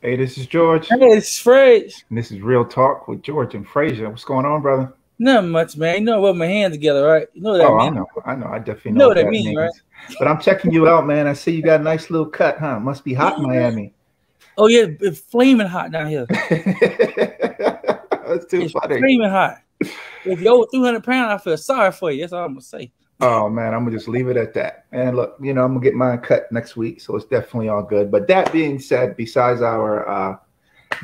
Hey, this is George. Hey, it's Fred. And this is Real Talk with George and Frazier. What's going on, brother? Not much, man. You know, I rub my hands together, right? You know what that Oh, means. I know. I definitely You know know what what that that means, right? means. But I'm checking you out, man. I see you got a nice little cut, huh? Must be hot in Yeah. Miami. Oh yeah, it's flaming hot down here. That's too It's funny. flaming hot. If you're over 300 pounds, I feel sorry for you. That's all I'm gonna say. Oh man, I'm gonna just leave it at that. And look, I'm gonna get mine cut next week, so it's definitely all good. But that being said, besides our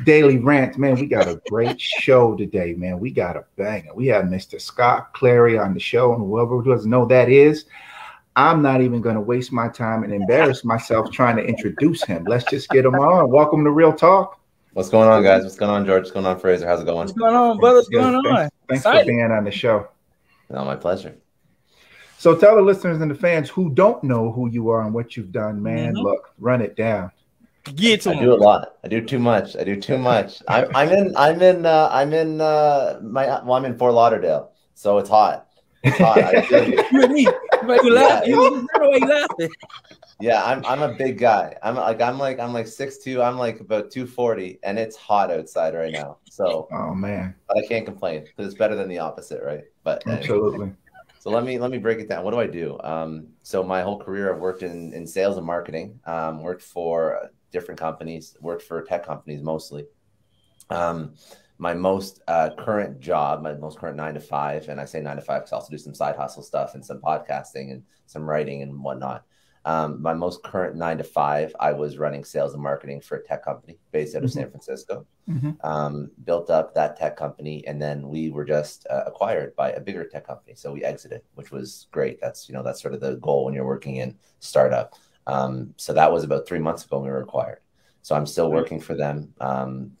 daily rant, man, we got a great show today, man. We got a banger. We have Mr. Scott Clary on the show, and whoever doesn't know who that is, I'm not even going to waste my time and embarrass myself trying to introduce him. Let's just get him on. Welcome to Real Talk. What's going on, guys? What's going on, George? What's going on, Fraser? How's it going? What's going on, brother? What's going Good. on? Thanks for Excited. being on the show. No, my pleasure. So tell the listeners and the fans who don't know who you are and what you've done, man. Mhm. Look, run it down. Get to I him. do a lot. I do too much. I do too much. I'm in Fort Lauderdale, so it's hot. It's hot. I feel you. You and me. Why you laughing? Yeah, You know why you laughing? yeah. I'm a big guy. I'm like 6'2". I'm like about 240, and it's hot outside right now. So, Oh man, but I can't complain because it's better than the opposite, right? But anyway. absolutely. So let me break it down. What do I do? So my whole career, I've worked in sales and marketing. Worked for different companies. Worked for tech companies mostly. My most current job, my most current 9 to 5, and I say 9 to 5 because I also do some side hustle stuff and some podcasting and some writing and whatnot. My most current 9 to 5, I was running sales and marketing for a tech company based out of San Francisco. Built up that tech company, and then we were just acquired by a bigger tech company. So we exited, which was great. That's that's sort of the goal when you're working in startup. So that was about 3 months ago when we were acquired. So I'm still working for them,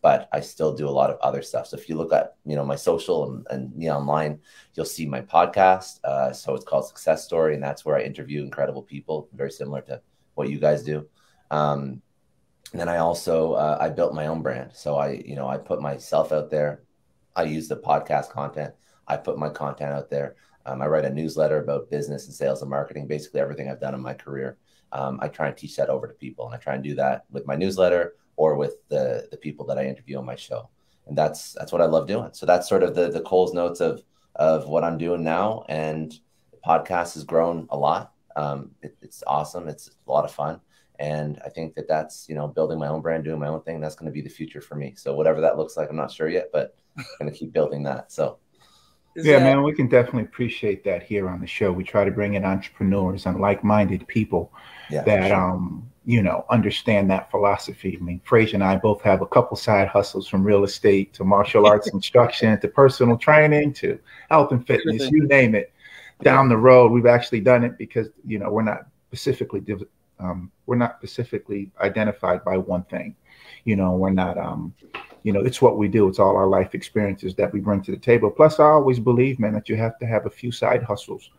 but I still do a lot of other stuff. So if you look at my social and me online, you'll see my podcast. So it's called Success Story, and that's where I interview incredible people, very similar to what you guys do. And then I also I built my own brand. So I put myself out there. I use the podcast content. I put my content out there. I write a newsletter about business and sales and marketing, basically everything I've done in my career. I try and teach that over to people, and I try and do that with my newsletter or with the people that I interview on my show. And that's what I love doing. So that's sort of the Coles Notes of what I'm doing now. And the podcast has grown a lot. It's awesome. It's a lot of fun. And I think that's building my own brand, doing my own thing. That's going to be the future for me. So whatever that looks like, I'm not sure yet, but I'm going to keep building that. So Yeah, man, we can definitely appreciate that here on the show. We try to bring in entrepreneurs and like-minded people yeah, that sure. understand that philosophy. I mean, Frazier and I both have a couple side hustles, from real estate to martial arts instruction to personal training to health and fitness, you name it. Down the road, we've actually done it because we're not specifically identified by one thing. We're not it's what we do. It's all our life experiences that we bring to the table. Plus, I always believe, man, that you have to have a few side hustles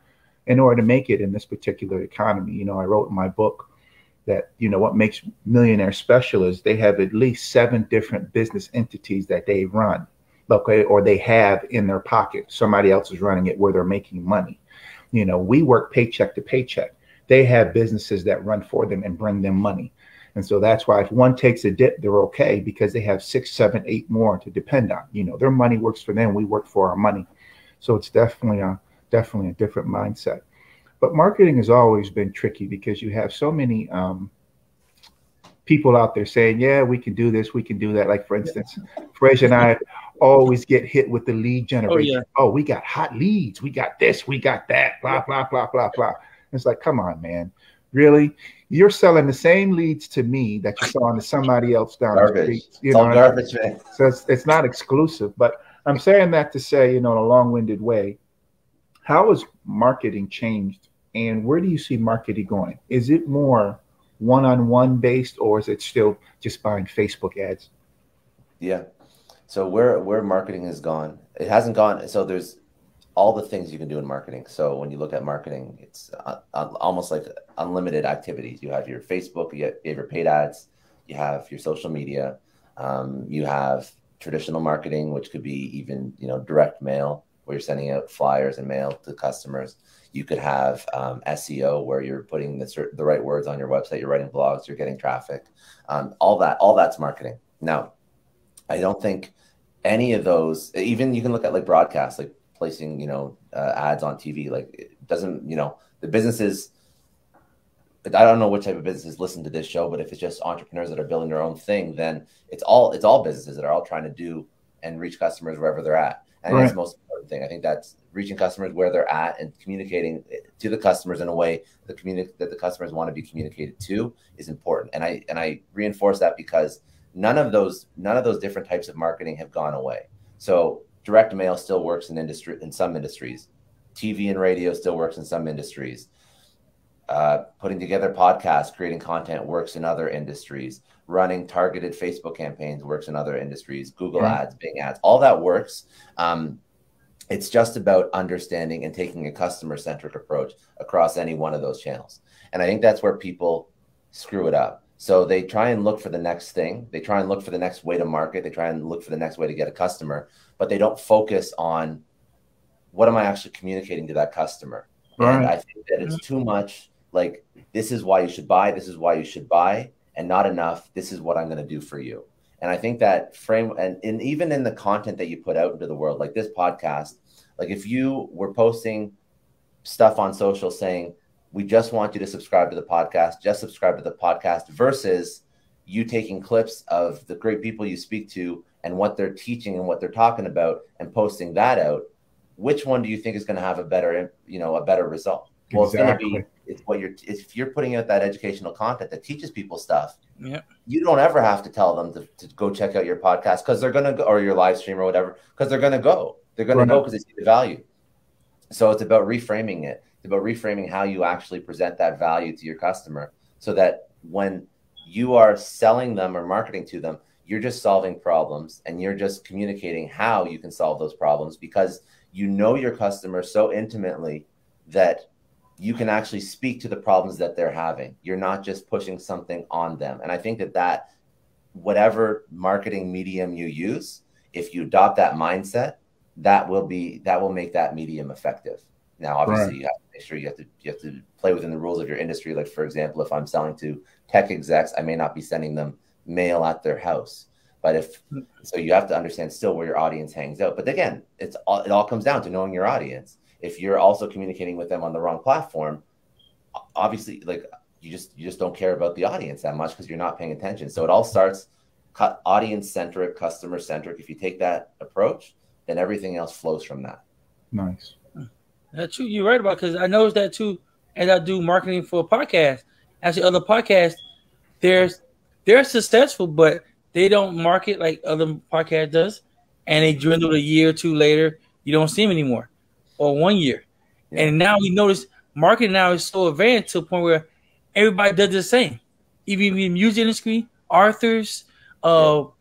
in order to make it in this particular economy. I wrote in my book that, what makes millionaires special is they have at least 7 different business entities that they run, okay, or they have in their pocket. Somebody else is running it where they're making money. We work paycheck to paycheck. They have businesses that run for them and bring them money. And so that's why if one takes a dip, they're okay because they have 6, 7, 8 more to depend on. Their money works for them. We work for our money. So it's definitely a different mindset. But marketing has always been tricky because you have so many people out there saying, yeah, we can do this, we can do that. Like, for instance, Frazier and I always get hit with the lead generation. Oh, we got hot leads. We got this, we got that, blah, blah, blah, blah, blah. It's like, come on, man. Really? You're selling the same leads to me that you're selling to somebody else down garbage. the street. It's all garbage, man. So it's not exclusive. But I'm saying that to say, in a long-winded way, how has marketing changed, and where do you see marketing going? Is it more one-on-one based, or is it still just buying Facebook ads? Yeah. So where marketing has gone, it hasn't gone. So there's all the things you can do in marketing. So when you look at marketing, it's almost like unlimited activities. You have your Facebook, you have your paid ads, you have your social media, you have traditional marketing, which could be even direct mail, where you're sending out flyers and mail to customers. You could have SEO, where you're putting the right words on your website, you're writing blogs, you're getting traffic. All that's marketing. Now, I don't think any of those, even you can look at like broadcast, like placing, ads on TV, like it doesn't, the businesses, I don't know which type of businesses listen to this show, but if it's just entrepreneurs that are building their own thing, then it's all businesses that are all trying to do and reach customers wherever they're at. And that's the most important thing. I think that's reaching customers where they're at and communicating to the customers in a way that the customers want to be communicated to is important. And I reinforce that because none of those different types of marketing have gone away. So direct mail still works in some industries. TV and radio still works in some industries. Putting together podcasts, creating content works in other industries. Running targeted Facebook campaigns works in other industries. Google ads, Bing ads, all that works. It's just about understanding and taking a customer-centric approach across any one of those channels. And I think that's where people screw it up. So they try and look for the next thing. They try and look for the next way to market. They try and look for the next way to get a customer, but they don't focus on what am I actually communicating to that customer. And I think that it's too much like, this is why you should buy. This is why you should buy, and not enough. This is what I'm going to do for you. And I think that frame, and even in the content that you put out into the world, like this podcast, like if you were posting stuff on social saying, we just want you to subscribe to the podcast, just subscribe to the podcast, versus you taking clips of the great people you speak to and what they're teaching and what they're talking about and posting that out, which one do you think is going to have a better result? Well, it's going to be, if you're putting out that educational content that teaches people stuff, you don't ever have to tell them to go check out your podcast because they're going to go, or your live stream or whatever, because they're going to go. They're going to go because they see the value. So it's about reframing it. It's about reframing how you actually present that value to your customer so that when you are selling them or marketing to them, you're just solving problems and you're just communicating how you can solve those problems because you know your customer so intimately that you can actually speak to the problems that they're having. You're not just pushing something on them. And I think that whatever marketing medium you use, if you adopt that mindset, that will make that medium effective. Now, obviously, you have to make sure you have to play within the rules of your industry. Like, for example, if I'm selling to tech execs, I may not be sending them mail at their house. But so you have to understand still where your audience hangs out. But again, it all comes down to knowing your audience. If you're also communicating with them on the wrong platform, obviously, like you just don't care about the audience that much because you're not paying attention. So it all starts audience centric, customer centric. If you take that approach, then everything else flows from that. Nice. That's true. You're right about, because I noticed that too. As I do marketing for a podcast, actually other podcasts, they're successful, but they don't market like other podcasts does, and they dwindle a year or two later. You don't see them anymore, or 1 year. Yeah. And now we notice marketing now is so advanced to a point where everybody does the same. Even the music industry, authors,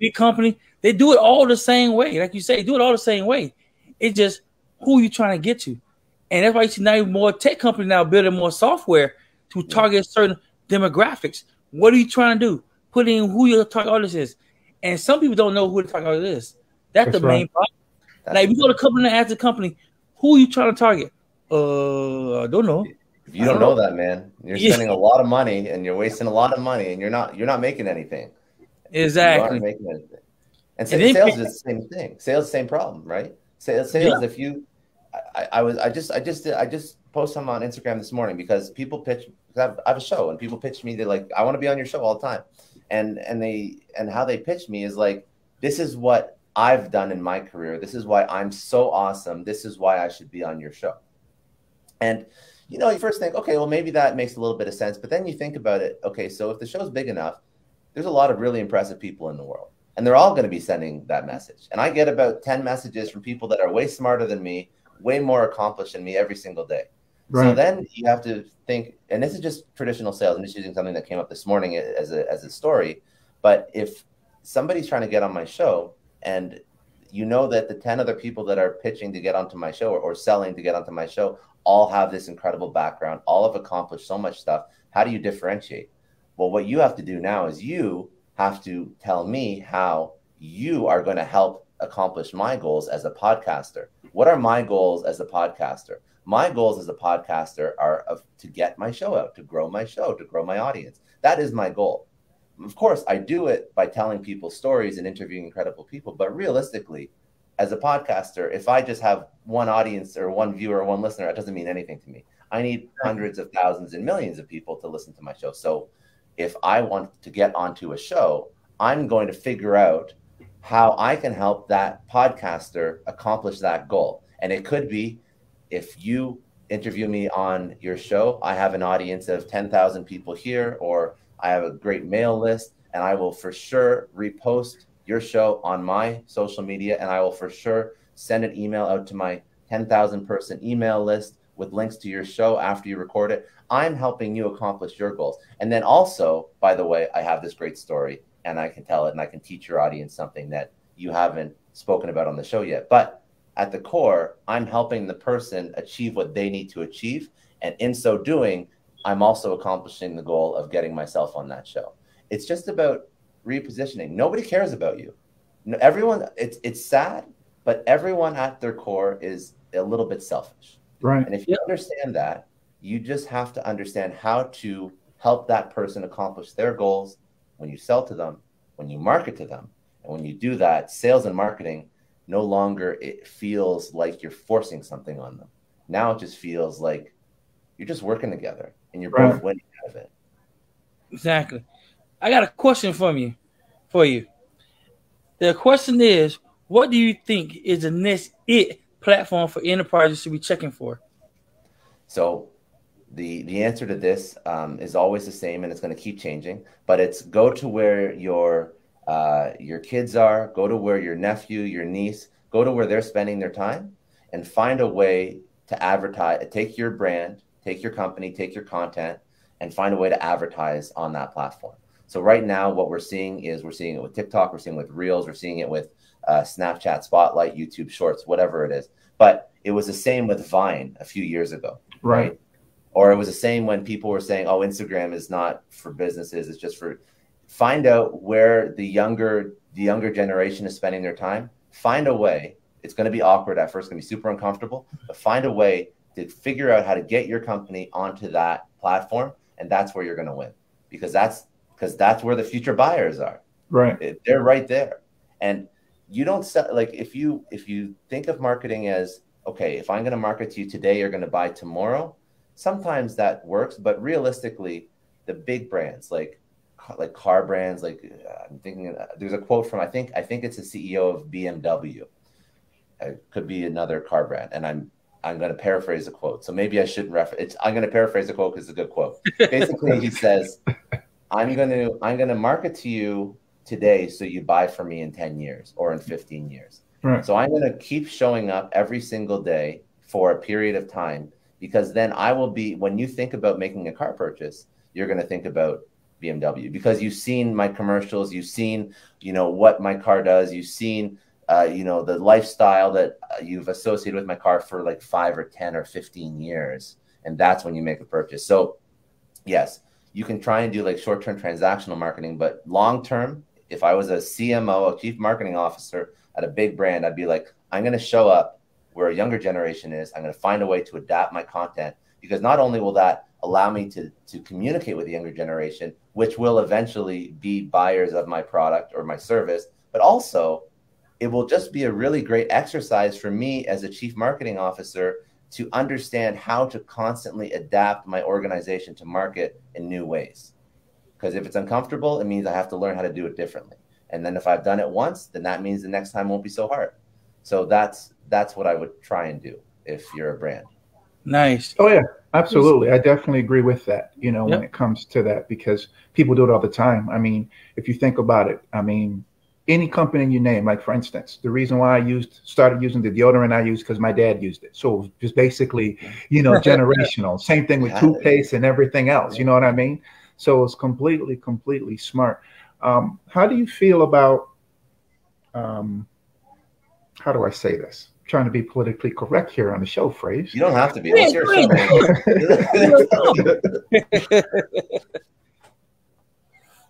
big company, they do it all the same way. Like you say, do it all the same way. It's just who you trying to get to. And that's why you see now more tech companies now building more software to target certain demographics. What are you trying to do? Put in who your target audience is. And some people don't know who the target audience is. That's the main problem. Like, if you go to a company and ask the company, who are you trying to target? I don't know. If you don't know that, man, you're spending a lot of money and you're wasting a lot of money and you're not making anything. Exactly. You aren't making anything. And sales is the same thing. Sales is the same problem, right? Sales. If you, I just posted something on Instagram this morning because people pitch. I have a show and people pitch me. They're like, I want to be on your show all the time, and how they pitch me is like, this is what I've done in my career. This is why I'm so awesome. This is why I should be on your show. And you first think, okay, well, maybe that makes a little bit of sense. But then you think about it. Okay, so if the show's big enough, there's a lot of really impressive people in the world. And they're all going to be sending that message. And I get about 10 messages from people that are way smarter than me, way more accomplished than me every single day. Right. So then you have to think, and this is just traditional sales. I'm just using something that came up this morning as a story. But if somebody's trying to get on my show and you know that the 10 other people that are pitching to get onto my show or selling to get onto my show all have this incredible background, all have accomplished so much stuff, how do you differentiate? Well, what you have to do now is you have to tell me how you are going to help accomplish my goals as a podcaster. What are my goals as a podcaster? My goals as a podcaster are to get my show out, to grow my show, to grow my audience. That is my goal. of course, I do it by telling people stories and interviewing incredible people. But realistically, as a podcaster, if I just have one audience or one viewer or one listener, that doesn't mean anything to me. I need hundreds of thousands and millions of people to listen to my show. So if I want to get onto a show, I'm going to figure out how I can help that podcaster accomplish that goal. And it could be, if you interview me on your show, I have an audience of 10,000 people here, or I have a great mail list, and I will for sure repost your show on my social media, and I will for sure send an email out to my 10,000 person email list with links to your show after you record it. I'm helping you accomplish your goals. And then also, by the way, I have this great story, and I can tell it, and I can teach your audience something that you haven't spoken about on the show yet. But at the core, I'm helping the person achieve what they need to achieve. And in so doing, I'm also accomplishing the goal of getting myself on that show. It's just about repositioning. Nobody cares about you. Everyone, it's sad, but everyone at their core is a little bit selfish. Right. And if you understand that, you just have to understand how to help that person accomplish their goals when you sell to them, when you market to them. And when you do that, sales and marketing, no longer it feels like you're forcing something on them. Now it just feels like you're just working together and you're both winning out of it. Exactly. I got a question for you. The question is, what do you think is the next platform for enterprises to be checking for? So the answer to this is always the same, and it's going to keep changing. But it's go to where your kids are, go to where your nephew, your niece, go to where they're spending their time, and find a way to advertise. Take your brand, take your company, take your content, and find a way to advertise on that platform. So right now, what we're seeing it with TikTok, we're seeing it with Reels, we're seeing it with Snapchat Spotlight, YouTube Shorts, whatever it is. But it was the same with Vine a few years ago, right? Or it was the same when people were saying, "Oh, Instagram is not for businesses; it's just for." Find out where the younger generation is spending their time. Find a way. It's going to be awkward at first, it's going to be super uncomfortable, but find a way to figure out how to get your company onto that platform, and that's where you're going to win, because that's where the future buyers are. Right, they're right there. And you don't sell, like if you think of marketing as, okay, if I'm going to market to you today, you're going to buy tomorrow. Sometimes that works, but realistically, the big brands like car brands, I'm thinking there's a quote from I think it's the CEO of BMW. It could be another car brand, and I'm going to paraphrase the quote. So maybe I shouldn't reference it. I'm going to paraphrase the quote because it's a good quote. Basically, he says, I'm going to market to you today so you buy from me in 10 years or in 15 years. Right. So I'm going to keep showing up every single day for a period of time, because then I will be, when you think about making a car purchase, you're going to think about BMW, because you've seen my commercials, you've seen, what my car does, you've seen, the lifestyle that you've associated with my car for like 5 or 10 or 15 years. And that's when you make a purchase. So yes, you can try and do like short-term transactional marketing, but long-term, if I was a CMO, a chief marketing officer at a big brand, I'd be like, I'm going to show up where a younger generation is. I'm going to find a way to adapt my content, because not only will that allow me to communicate with the younger generation, which will eventually be buyers of my product or my service, but also it will just be a really great exercise for me as a chief marketing officer to understand how to constantly adapt my organization to market in new ways. Because if it's uncomfortable, it means I have to learn how to do it differently. And then if I've done it once, then that means the next time won't be so hard. So that's what I would try and do if you're a brand. Nice. Oh yeah, absolutely. I definitely agree with that, when it comes to that, because people do it all the time. I mean, if you think about it, any company you name, like for instance, the reason why I started using the deodorant I use because my dad used it. So it was just basically, generational. Same thing with toothpaste and everything else. You know what I mean? So it's completely smart. How do you feel about, how do I say this? I'm trying to be politically correct here on the show, phrase. You don't have to be. It's your show.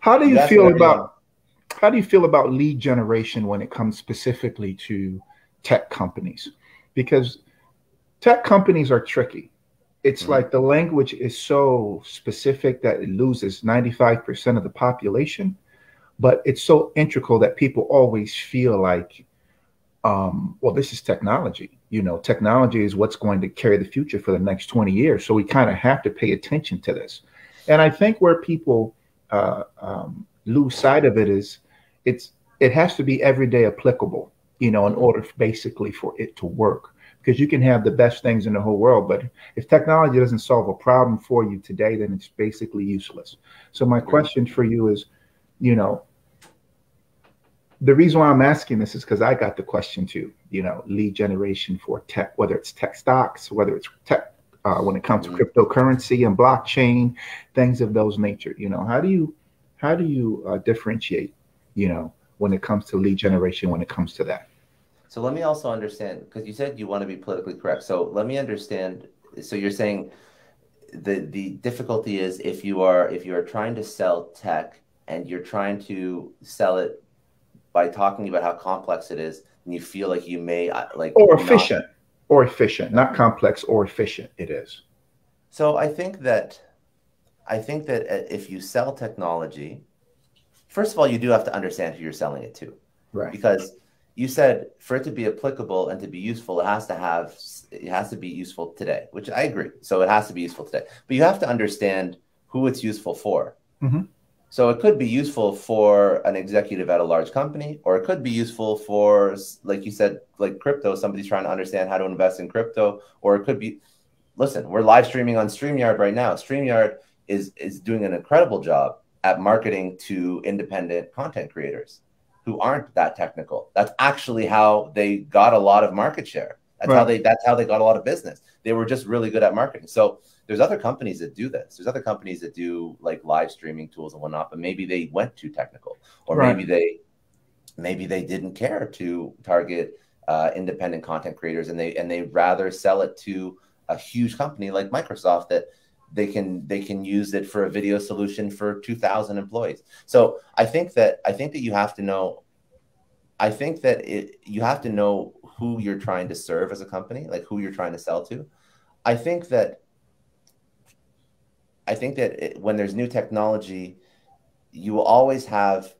How do you feel about lead generation when it comes specifically to tech companies? Because tech companies are tricky. it's like the language is so specific that it loses 95% of the population, but it's so integral that people always feel like, well, this is technology. You know, technology is what's going to carry the future for the next 20 years. So we kind of have to pay attention to this. And I think where people lose sight of it is it has to be everyday applicable, you know, in order basically for it to work. Because you can have the best things in the whole world, but if technology doesn't solve a problem for you today, then it's basically useless. So my question for you is, you know, the reason why I'm asking this is because I got the question too, you know, lead generation for tech, whether it's tech stocks, whether it's tech, when it comes to cryptocurrency and blockchain, things of those nature. You know, how do you differentiate, you know, when it comes to lead generation, when it comes to that? So let me also understand, because you said you want to be politically correct. So let me understand. So you're saying the difficulty is if you are trying to sell tech and you're trying to sell it by talking about how complex it is, and you feel like you may like or efficient, not complex, or efficient it is. So I think that if you sell technology, first of all, you do have to understand who you're selling it to, right? Because you said for it to be applicable and to be useful, it has to be useful today, which I agree. So it has to be useful today, but you have to understand who it's useful for. Mm-hmm. So it could be useful for an executive at a large company, or it could be useful for, like you said, like crypto, somebody's trying to understand how to invest in crypto, or it could be, listen, we're live streaming on StreamYard right now. StreamYard is doing an incredible job at marketing to independent content creators who aren't that technical. That's actually how they got a lot of market share. That's right. That's how they got a lot of business. They were just really good at marketing. So there's other companies that do this. There's other companies that do like live streaming tools and whatnot, but maybe they went too technical, or right. maybe they didn't care to target independent content creators, and they rather sell it to a huge company like Microsoft that they can use it for a video solution for 2,000 employees. So I think that you have to know. I think that you have to know who you're trying to serve as a company, like who you're trying to sell to. I think that when there's new technology, you will always have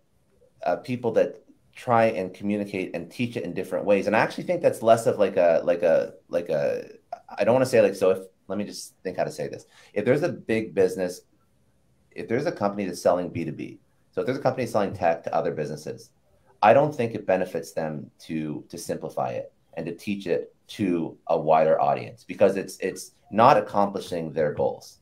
people that try and communicate and teach it in different ways. And I actually think that's less of like a I don't want to say like, so if, let me just think how to say this. If there's a big business, if there's a company that's selling B2B, so if there's a company selling tech to other businesses, I don't think it benefits them to simplify it and to teach it to a wider audience, because it's not accomplishing their goals.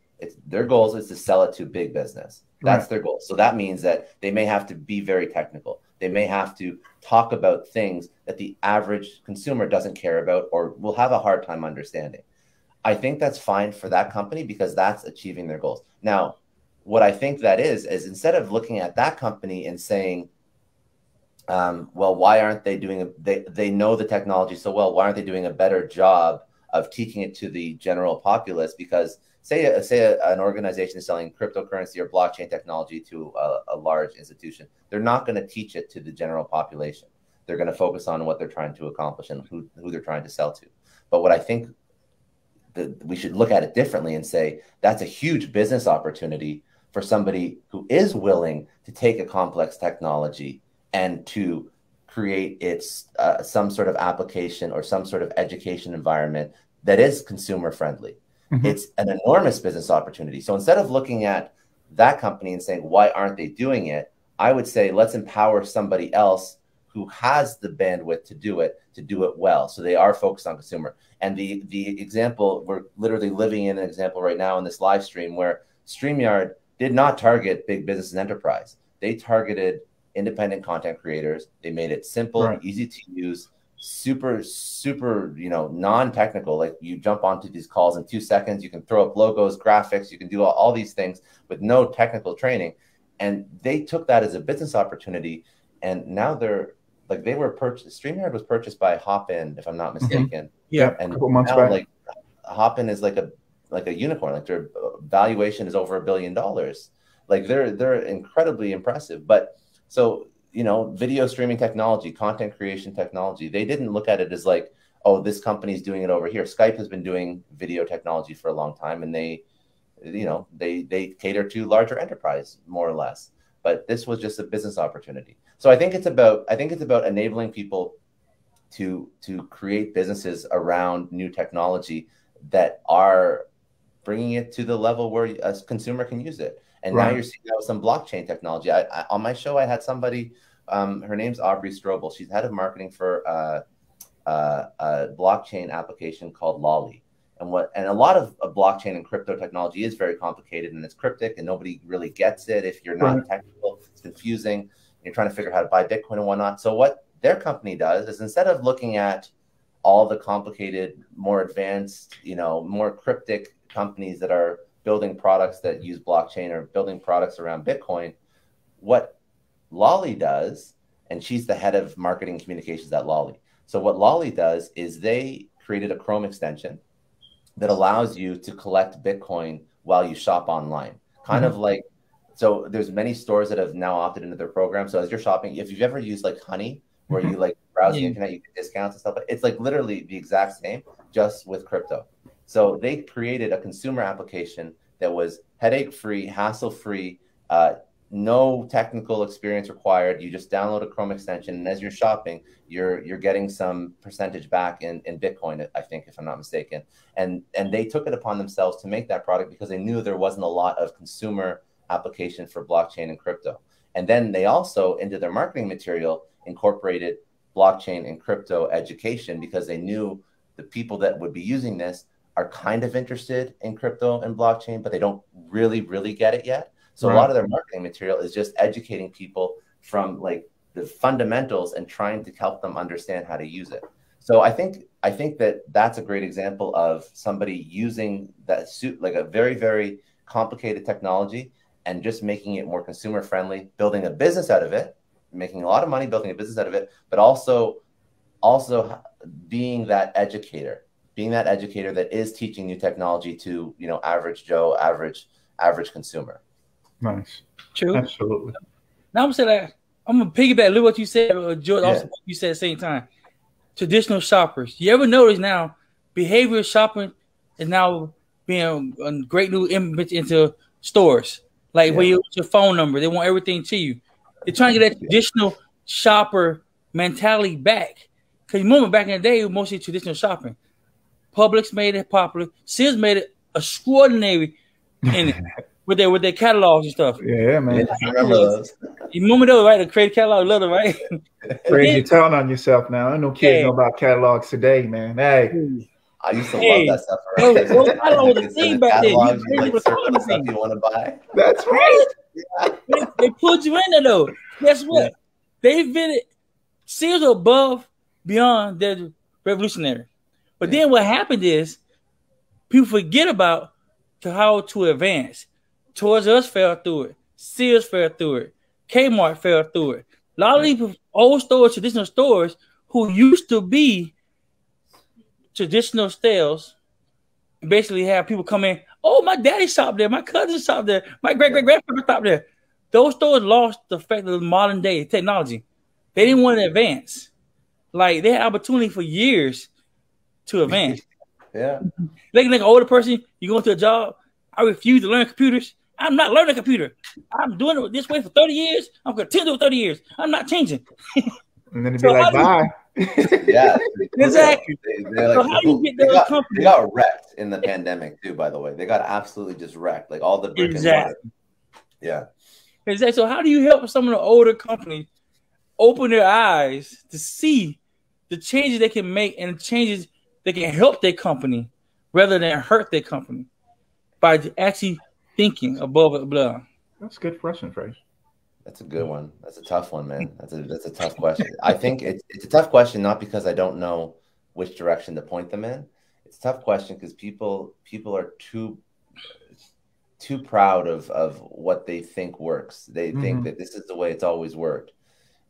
Their goals is to sell it to big business. That's right. Their goal. So that means that they may have to be very technical. They may have to talk about things that the average consumer doesn't care about or will have a hard time understanding. I think that's fine for that company because that's achieving their goals. Now, what I think that is instead of looking at that company and saying, well, why aren't they doing they know the technology so well, why aren't they doing a better job of teaching it to the general populace? Because say an organization is selling cryptocurrency or blockchain technology to a large institution, they're not going to teach it to the general population. They're going to focus on what they're trying to accomplish and who they're trying to sell to. But what I think that we should look at it differently and say that's a huge business opportunity for somebody who is willing to take a complex technology and to create its some sort of application or some sort of education environment that is consumer friendly. Mm-hmm. It's an enormous business opportunity. So instead of looking at that company and saying, why aren't they doing it? I would say, let's empower somebody else who has the bandwidth to do it well. So they are focused on consumer. And the example, we're literally living in an example right now in this live stream where StreamYard did not target big business and enterprise. They targeted independent content creators. They made it simple, right, easy to use, super, non-technical. Like you jump onto these calls in 2 seconds, you can throw up logos, graphics, you can do all these things with no technical training. And they took that as a business opportunity. And now StreamYard was purchased by Hopin, if I'm not mistaken. Mm-hmm. Yeah, and a couple months now, back. like Hopin is like a unicorn. Like their valuation is over $1 billion. Like they're incredibly impressive. But so, video streaming technology, content creation technology, they didn't look at it as like, oh, this company is doing it over here. Skype has been doing video technology for a long time, and they cater to larger enterprise more or less. But this was just a business opportunity. So I think it's about enabling people to create businesses around new technology that are bringing it to the level where a consumer can use it. And now you're seeing that with some blockchain technology. I on my show, I had somebody, her name's Aubrey Strobel. She's head of marketing for a blockchain application called Lolly. And a lot of blockchain and crypto technology is very complicated, and it's cryptic, and nobody really gets it. If you're not technical, it's confusing. You're trying to figure out how to buy Bitcoin and whatnot. So what their company does is, instead of looking at all the complicated, more advanced, more cryptic companies that are building products that use blockchain or building products around Bitcoin, what Lolly does, and she's the head of marketing communications at Lolly. So what Lolly does is they created a Chrome extension that allows you to collect Bitcoin while you shop online. Kind of like, so there's many stores that have now opted into their program. So as you're shopping, if you've ever used like Honey, where you like browse the internet, you get discounts and stuff, it's like literally the exact same, just with crypto. So they created a consumer application that was headache-free, hassle-free, no technical experience required. You just download a Chrome extension, and as you're shopping, you're getting some percentage back in Bitcoin, I think, if I'm not mistaken. And they took it upon themselves to make that product because they knew there wasn't a lot of consumer application for blockchain and crypto. And then they also, into their marketing material, incorporated blockchain and crypto education, because they knew the people that would be using this are kind of interested in crypto and blockchain, but they don't really get it yet. So a lot of their marketing material is just educating people from like the fundamentals and trying to help them understand how to use it. So I think that that's a great example of somebody using that suit, like a very, very complicated technology, and just making it more consumer friendly, building a business out of it, making a lot of money building a business out of it, but also being that educator that is teaching new technology to, average Joe, average consumer. Nice. True. Absolutely. Now I'm saying that I'm gonna piggyback a little what you said, George. Also, what you said at the same time. Traditional shoppers. You ever notice now, behavioral shopping is now being a great new image into stores. Like where you use your phone number, they want everything to you. They're trying to get that traditional shopper mentality back. Because remember, back in the day, it was mostly traditional shopping. Publix made it popular. Sears made it extraordinary in it. With their catalogs and stuff. Yeah, man. I remember those. You remember those, right? The creative catalog, leather, right? Crazy, you're telling on yourself now. I know kids know about catalogs today, man. Hey. I used to love that stuff. Those catalogs was the thing back then. You search stuff you want to buy. That's right. They put you in there, though. Guess what? They invented Sears above, beyond their revolutionary. But then what happened is people forget about how to advance. Toys R Us fell through it. Sears fell through it. Kmart fell through it. A lot of these old stores, traditional stores, who used to be traditional stores, basically have people come in. Oh, my daddy shopped there. My cousin shopped there. My great-great-grandfather shopped there. Those stores lost the fact of the modern day technology. They didn't want to advance. Like, they had opportunity for years to advance. Like an older person, you go into a job, I refuse to learn computers. I'm not learning a computer. I'm doing it this way for 30 years. I'm going to continue for 30 years. I'm not changing. And then it'd be like, bye. Exactly. They got wrecked in the pandemic too, by the way. They got absolutely just wrecked. Like all the brick and mortar. Yeah. Exactly. So how do you help some of the older companies open their eyes to see the changes they can make and the changes that can help their company rather than hurt their company by actually thinking above it? Blah. That's a good question, Fraser. That's a good one. That's a tough one, man. That's a tough question. I think it's a tough question, not because I don't know which direction to point them in. It's a tough question because people are too proud of what they think works. They think that this is the way it's always worked.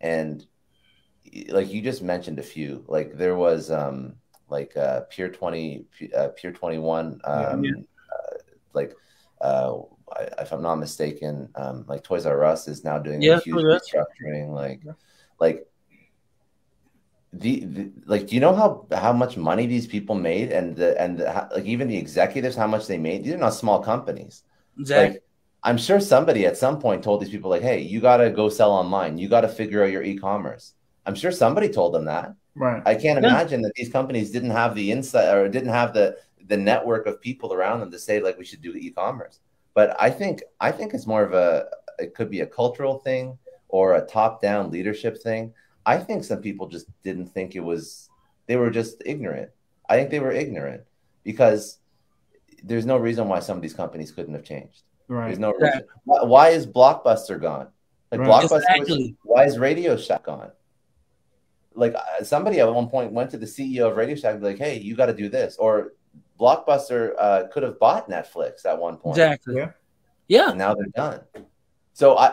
And like you just mentioned a few, like there was Pier 21, if I'm not mistaken, like Toys R Us is now doing a huge restructuring. Like like, do you know how much money these people made, and like even the executives, how much they made? These are not small companies. Exactly. Like, I'm sure somebody at some point told these people, like, hey, you got to go sell online. You got to figure out your e-commerce. I'm sure somebody told them that. Right. I can't Yeah. imagine that these companies didn't have the insight or didn't have the network of people around them to say, like, we should do e-commerce. But I think it's more of it could be a cultural thing or a top-down leadership thing. I think some people just didn't think they were just ignorant. I think they were ignorant because there's no reason why some of these companies couldn't have changed. There's Right. no reason. Why is Blockbuster gone? Like, Right. Exactly. why is Radio Shack gone? Like, somebody at one point went to the CEO of Radio Shack, like, hey, you got to do this. Or Blockbuster could have bought Netflix at one point. Exactly. Yeah. Yeah. And now they're done. So I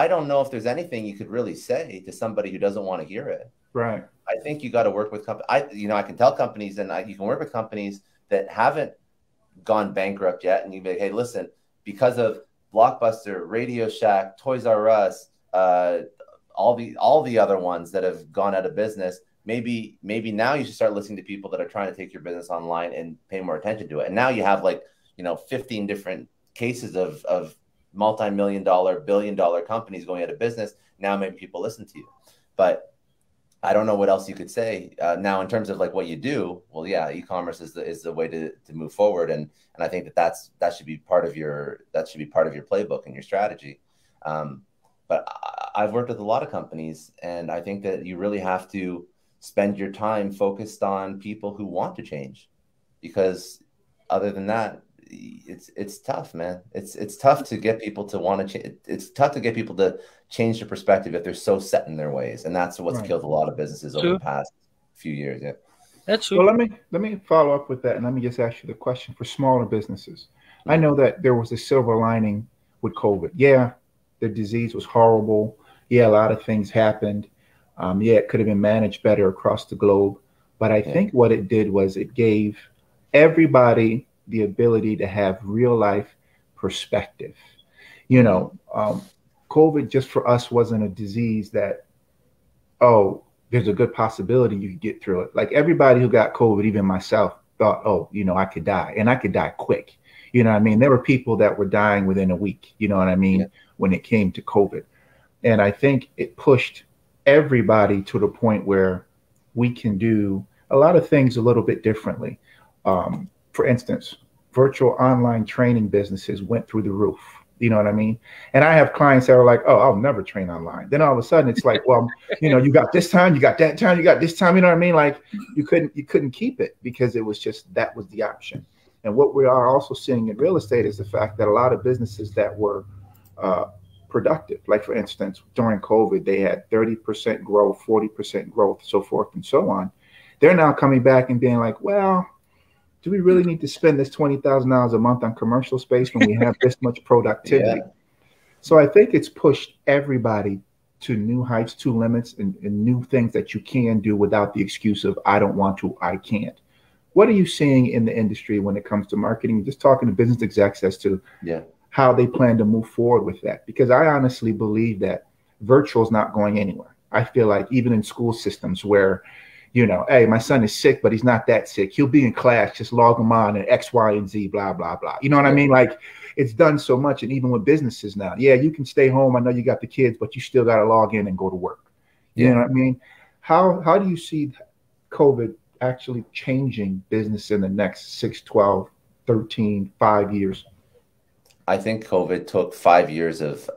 don't know if there's anything you could really say to somebody who doesn't want to hear it. Right. I think you got to work with companies. I can tell companies, and you can work with companies that haven't gone bankrupt yet, and you be like, hey, listen, because of Blockbuster, Radio Shack, Toys R Us, all the other ones that have gone out of business, maybe now you should start listening to people that are trying to take your business online and pay more attention to it. And now you have, like, 15 different cases of multi-million-dollar, billion-dollar companies going out of business. Now maybe people listen to you, but I don't know what else you could say now in terms of, like, what you do. Well, yeah, e-commerce is the way to move forward, and I think that should be part of your playbook and your strategy. But I've worked with a lot of companies, and I think that you really have to spend your time focused on people who want to change, because other than that, it's tough, man. It's tough to get people to want to change. It's tough to get people to change their perspective if they're so set in their ways, and that's what's killed a lot of businesses over the past few years. Yeah, that's true. Well, let me follow up with that, and let me just ask you the question for smaller businesses. I know that there was a silver lining with COVID. Yeah, the disease was horrible. Yeah, a lot of things happened. Yeah, it could have been managed better across the globe. But I think what it did was it gave everybody the ability to have real life perspective. COVID just for us wasn't a disease that, oh, there's a good possibility you could get through it. Like, everybody who got COVID, even myself, thought, oh, I could die, and I could die quick. You know what I mean? There were people that were dying within a week, you know what I mean, when it came to COVID. And I think it pushed everybody to the point where we can do a lot of things a little bit differently. For instance, virtual online training businesses went through the roof. You know what I mean? And I have clients that are like, oh, I'll never train online. Then all of a sudden it's like, well, you got this time, you got that time, you got this time. You know what I mean? Like, you couldn't keep it because it was just, that was the option. And what we are also seeing in real estate is the fact that a lot of businesses that were productive, like, for instance, during COVID, they had 30% growth, 40% growth, so forth and so on. They're now coming back and being like, well, do we really need to spend this $20,000 a month on commercial space when we have this much productivity? Yeah. So I think it's pushed everybody to new heights, to limits, and new things that you can do without the excuse of, I don't want to, I can't. What are you seeing in the industry when it comes to marketing? Just talking to business execs as to how they plan to move forward with that. Because I honestly believe that virtual is not going anywhere. I feel like even in school systems where, hey, my son is sick, but he's not that sick. He'll be in class, just log him on and X, Y, and Z, blah, blah, blah. You know what I mean? Like, it's done so much. And even with businesses now, yeah, you can stay home. I know you got the kids, but you still got to log in and go to work. You know what I mean? How do you see COVID actually changing business in the next 6, 12, 13, 5 years? I think COVID took 5 years of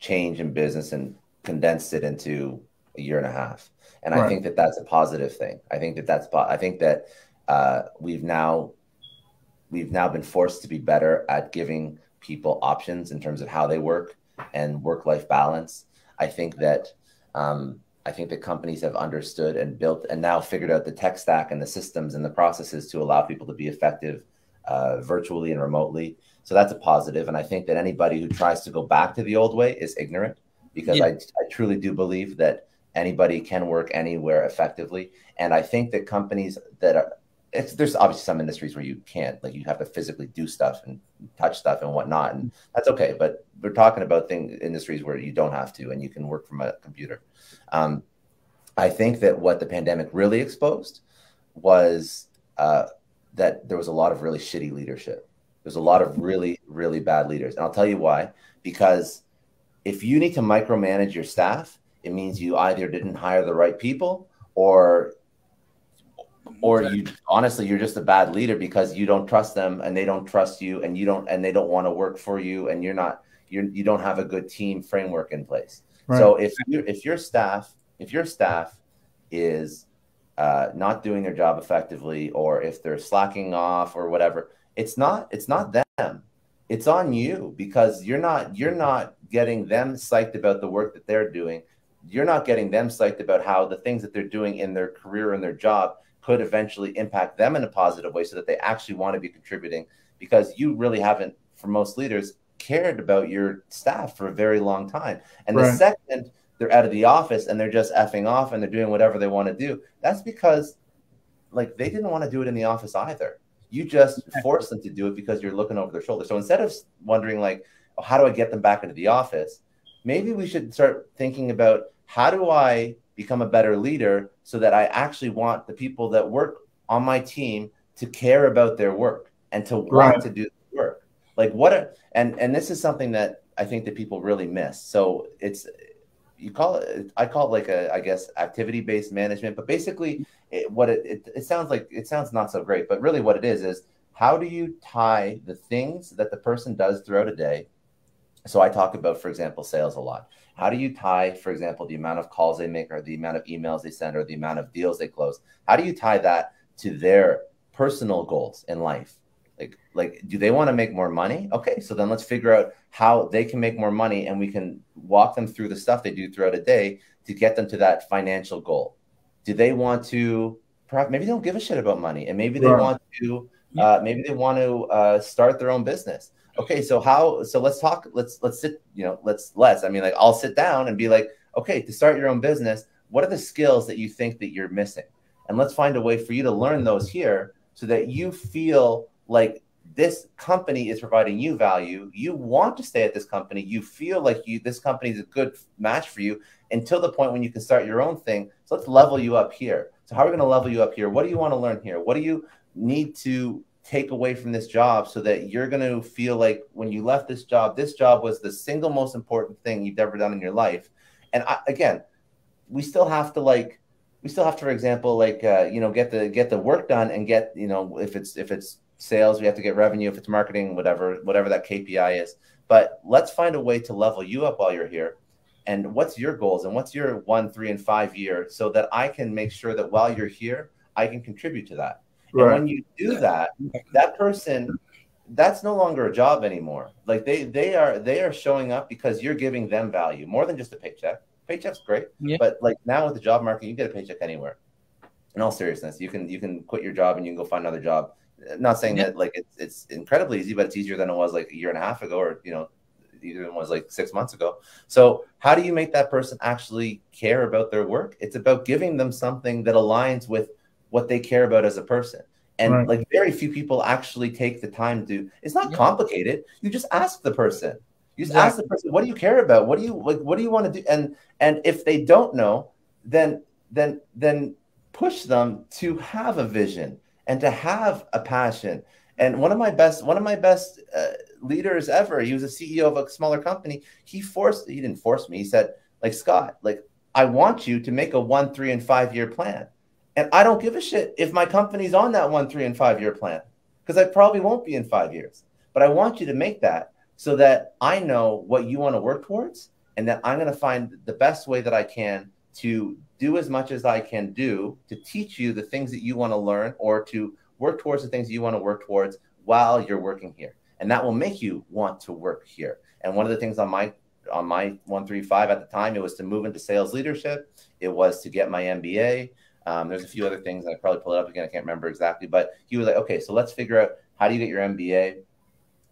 change in business and condensed it into a year and a half. And I think that that's a positive thing. I think that we've now been forced to be better at giving people options in terms of how they work and work-life balance. I think that companies have understood and built and now figured out the tech stack and the systems and the processes to allow people to be effective virtually and remotely. So that's a positive. And I think that anybody who tries to go back to the old way is ignorant, because I truly do believe that anybody can work anywhere effectively. And I think that companies that there's obviously some industries where you can't, like, you have to physically do stuff and touch stuff and whatnot, and that's okay. But we're talking about industries where you don't have to, and you can work from a computer. I think that what the pandemic really exposed was that there was a lot of really shitty leadership. There's a lot of really, really bad leaders. And I'll tell you why. Because if you need to micromanage your staff, it means you either didn't hire the right people, or you honestly, you're just a bad leader because you don't trust them and they don't trust you, and they don't want to work for you, and you don't have a good team framework in place. Right. So if your staff is not doing their job effectively, or if they're slacking off or whatever, it's not them. It's on you, because you're not getting them psyched about the work that they're doing. You're not getting them psyched about how the things that they're doing in their career and their job could eventually impact them in a positive way, so that they actually want to be contributing, because you really haven't, for most leaders, cared about your staff for a very long time. And the second they're out of the office and they're just effing off and they're doing whatever they want to do, that's because like they didn't want to do it in the office either. You just force them to do it because you're looking over their shoulder. So instead of wondering like, oh, how do I get them back into the office? Maybe we should start thinking about, how do I become a better leader so that I actually want the people that work on my team to care about their work and to want to do the work. Like and this is something that I think that people really miss. So I call it like I guess activity-based management, but basically it sounds not so great, but really what it is how do you tie the things that the person does throughout a day? So I talk about, for example, sales a lot. How do you tie, for example, the amount of calls they make, or the amount of emails they send, or the amount of deals they close? How do you tie that to their personal goals in life? Like, do they want to make more money? Okay, so then let's figure out how they can make more money, and we can walk them through the stuff they do throughout a day to get them to that financial goal. Do they want to, perhaps maybe they don't give a shit about money, and maybe they want to, start their own business. Okay, so let's talk, let's sit, I mean, like, I'll sit down and be like, okay, to start your own business, what are the skills that you think that you're missing? And let's find a way for you to learn those here, so that you feel like this company is providing you value. You want to stay at this company. You feel like this company is a good match for you, until the point when you can start your own thing. So let's level you up here. So how are we going to level you up here? What do you want to learn here? What do you need to take away from this job, so that you're going to feel like when you left this job was the single most important thing you've ever done in your life? And again, we still have to, for example, get the work done, and get, if it's sales, we have to get revenue. If it's marketing, whatever that KPI is. But let's find a way to level you up while you're here. And what's your goals, and what's your 1, 3, and 5 year, so that I can make sure that while you're here, I can contribute to that. And when you do that, that person, that's no longer a job anymore. Like they are showing up because you're giving them value more than just a paycheck. Paycheck's great, but like now with the job market, you get a paycheck anywhere. In all seriousness, you can quit your job and you can go find another job. I'm not saying that like it's incredibly easy, but it's easier than it was like a year and a half ago, or even it was like 6 months ago. So how do you make that person actually care about their work? It's about giving them something that aligns with what they care about as a person. And like very few people actually take the time to, it's not complicated. You just ask the person. You just ask the person, what do you care about? What do you want to do? And if they don't know, then push them to have a vision and to have a passion. And one of my best leaders ever, he was a CEO of a smaller company. He didn't force me. He said, like, Scott, like, I want you to make a 1, 3, and 5 year plan. And I don't give a shit if my company's on that 1, 3, and 5 year plan, because I probably won't be in 5 years. But I want you to make that, so that I know what you want to work towards, and that I'm going to find the best way that I can to do as much as I can do to teach you the things that you want to learn, or to work towards the things you want to work towards while you're working here. And that will make you want to work here. And one of the things on my 135 at the time, it was to move into sales leadership. It was to get my MBA. There's a few other things. I probably pull it up again. I can't remember exactly, but he was like, okay, so let's figure out, how do you get your MBA?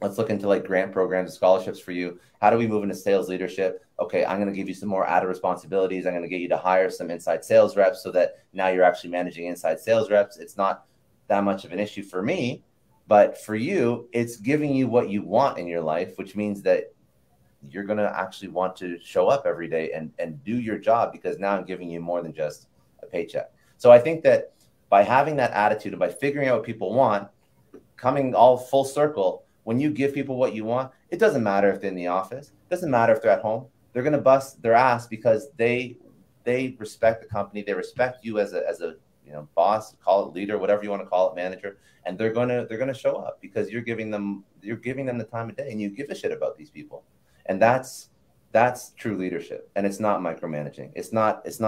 Let's look into like grant programs and scholarships for you. How do we move into sales leadership? Okay, I'm going to give you some more added responsibilities. I'm going to get you to hire some inside sales reps, so that now you're actually managing inside sales reps. It's not that much of an issue for me, but for you, it's giving you what you want in your life, which means that you're going to actually want to show up every day and do your job, because now I'm giving you more than just a paycheck. So I think that by having that attitude and by figuring out what people want, coming all full circle, when you give people what you want, it doesn't matter if they're in the office, it doesn't matter if they're at home, they're going to bust their ass because they respect the company, they respect you as a boss, call it leader, whatever you want to call it, manager, and they're gonna show up because you're giving them the time of day, and you give a shit about these people, and that's true leadership, and it's not micromanaging. It's not. It's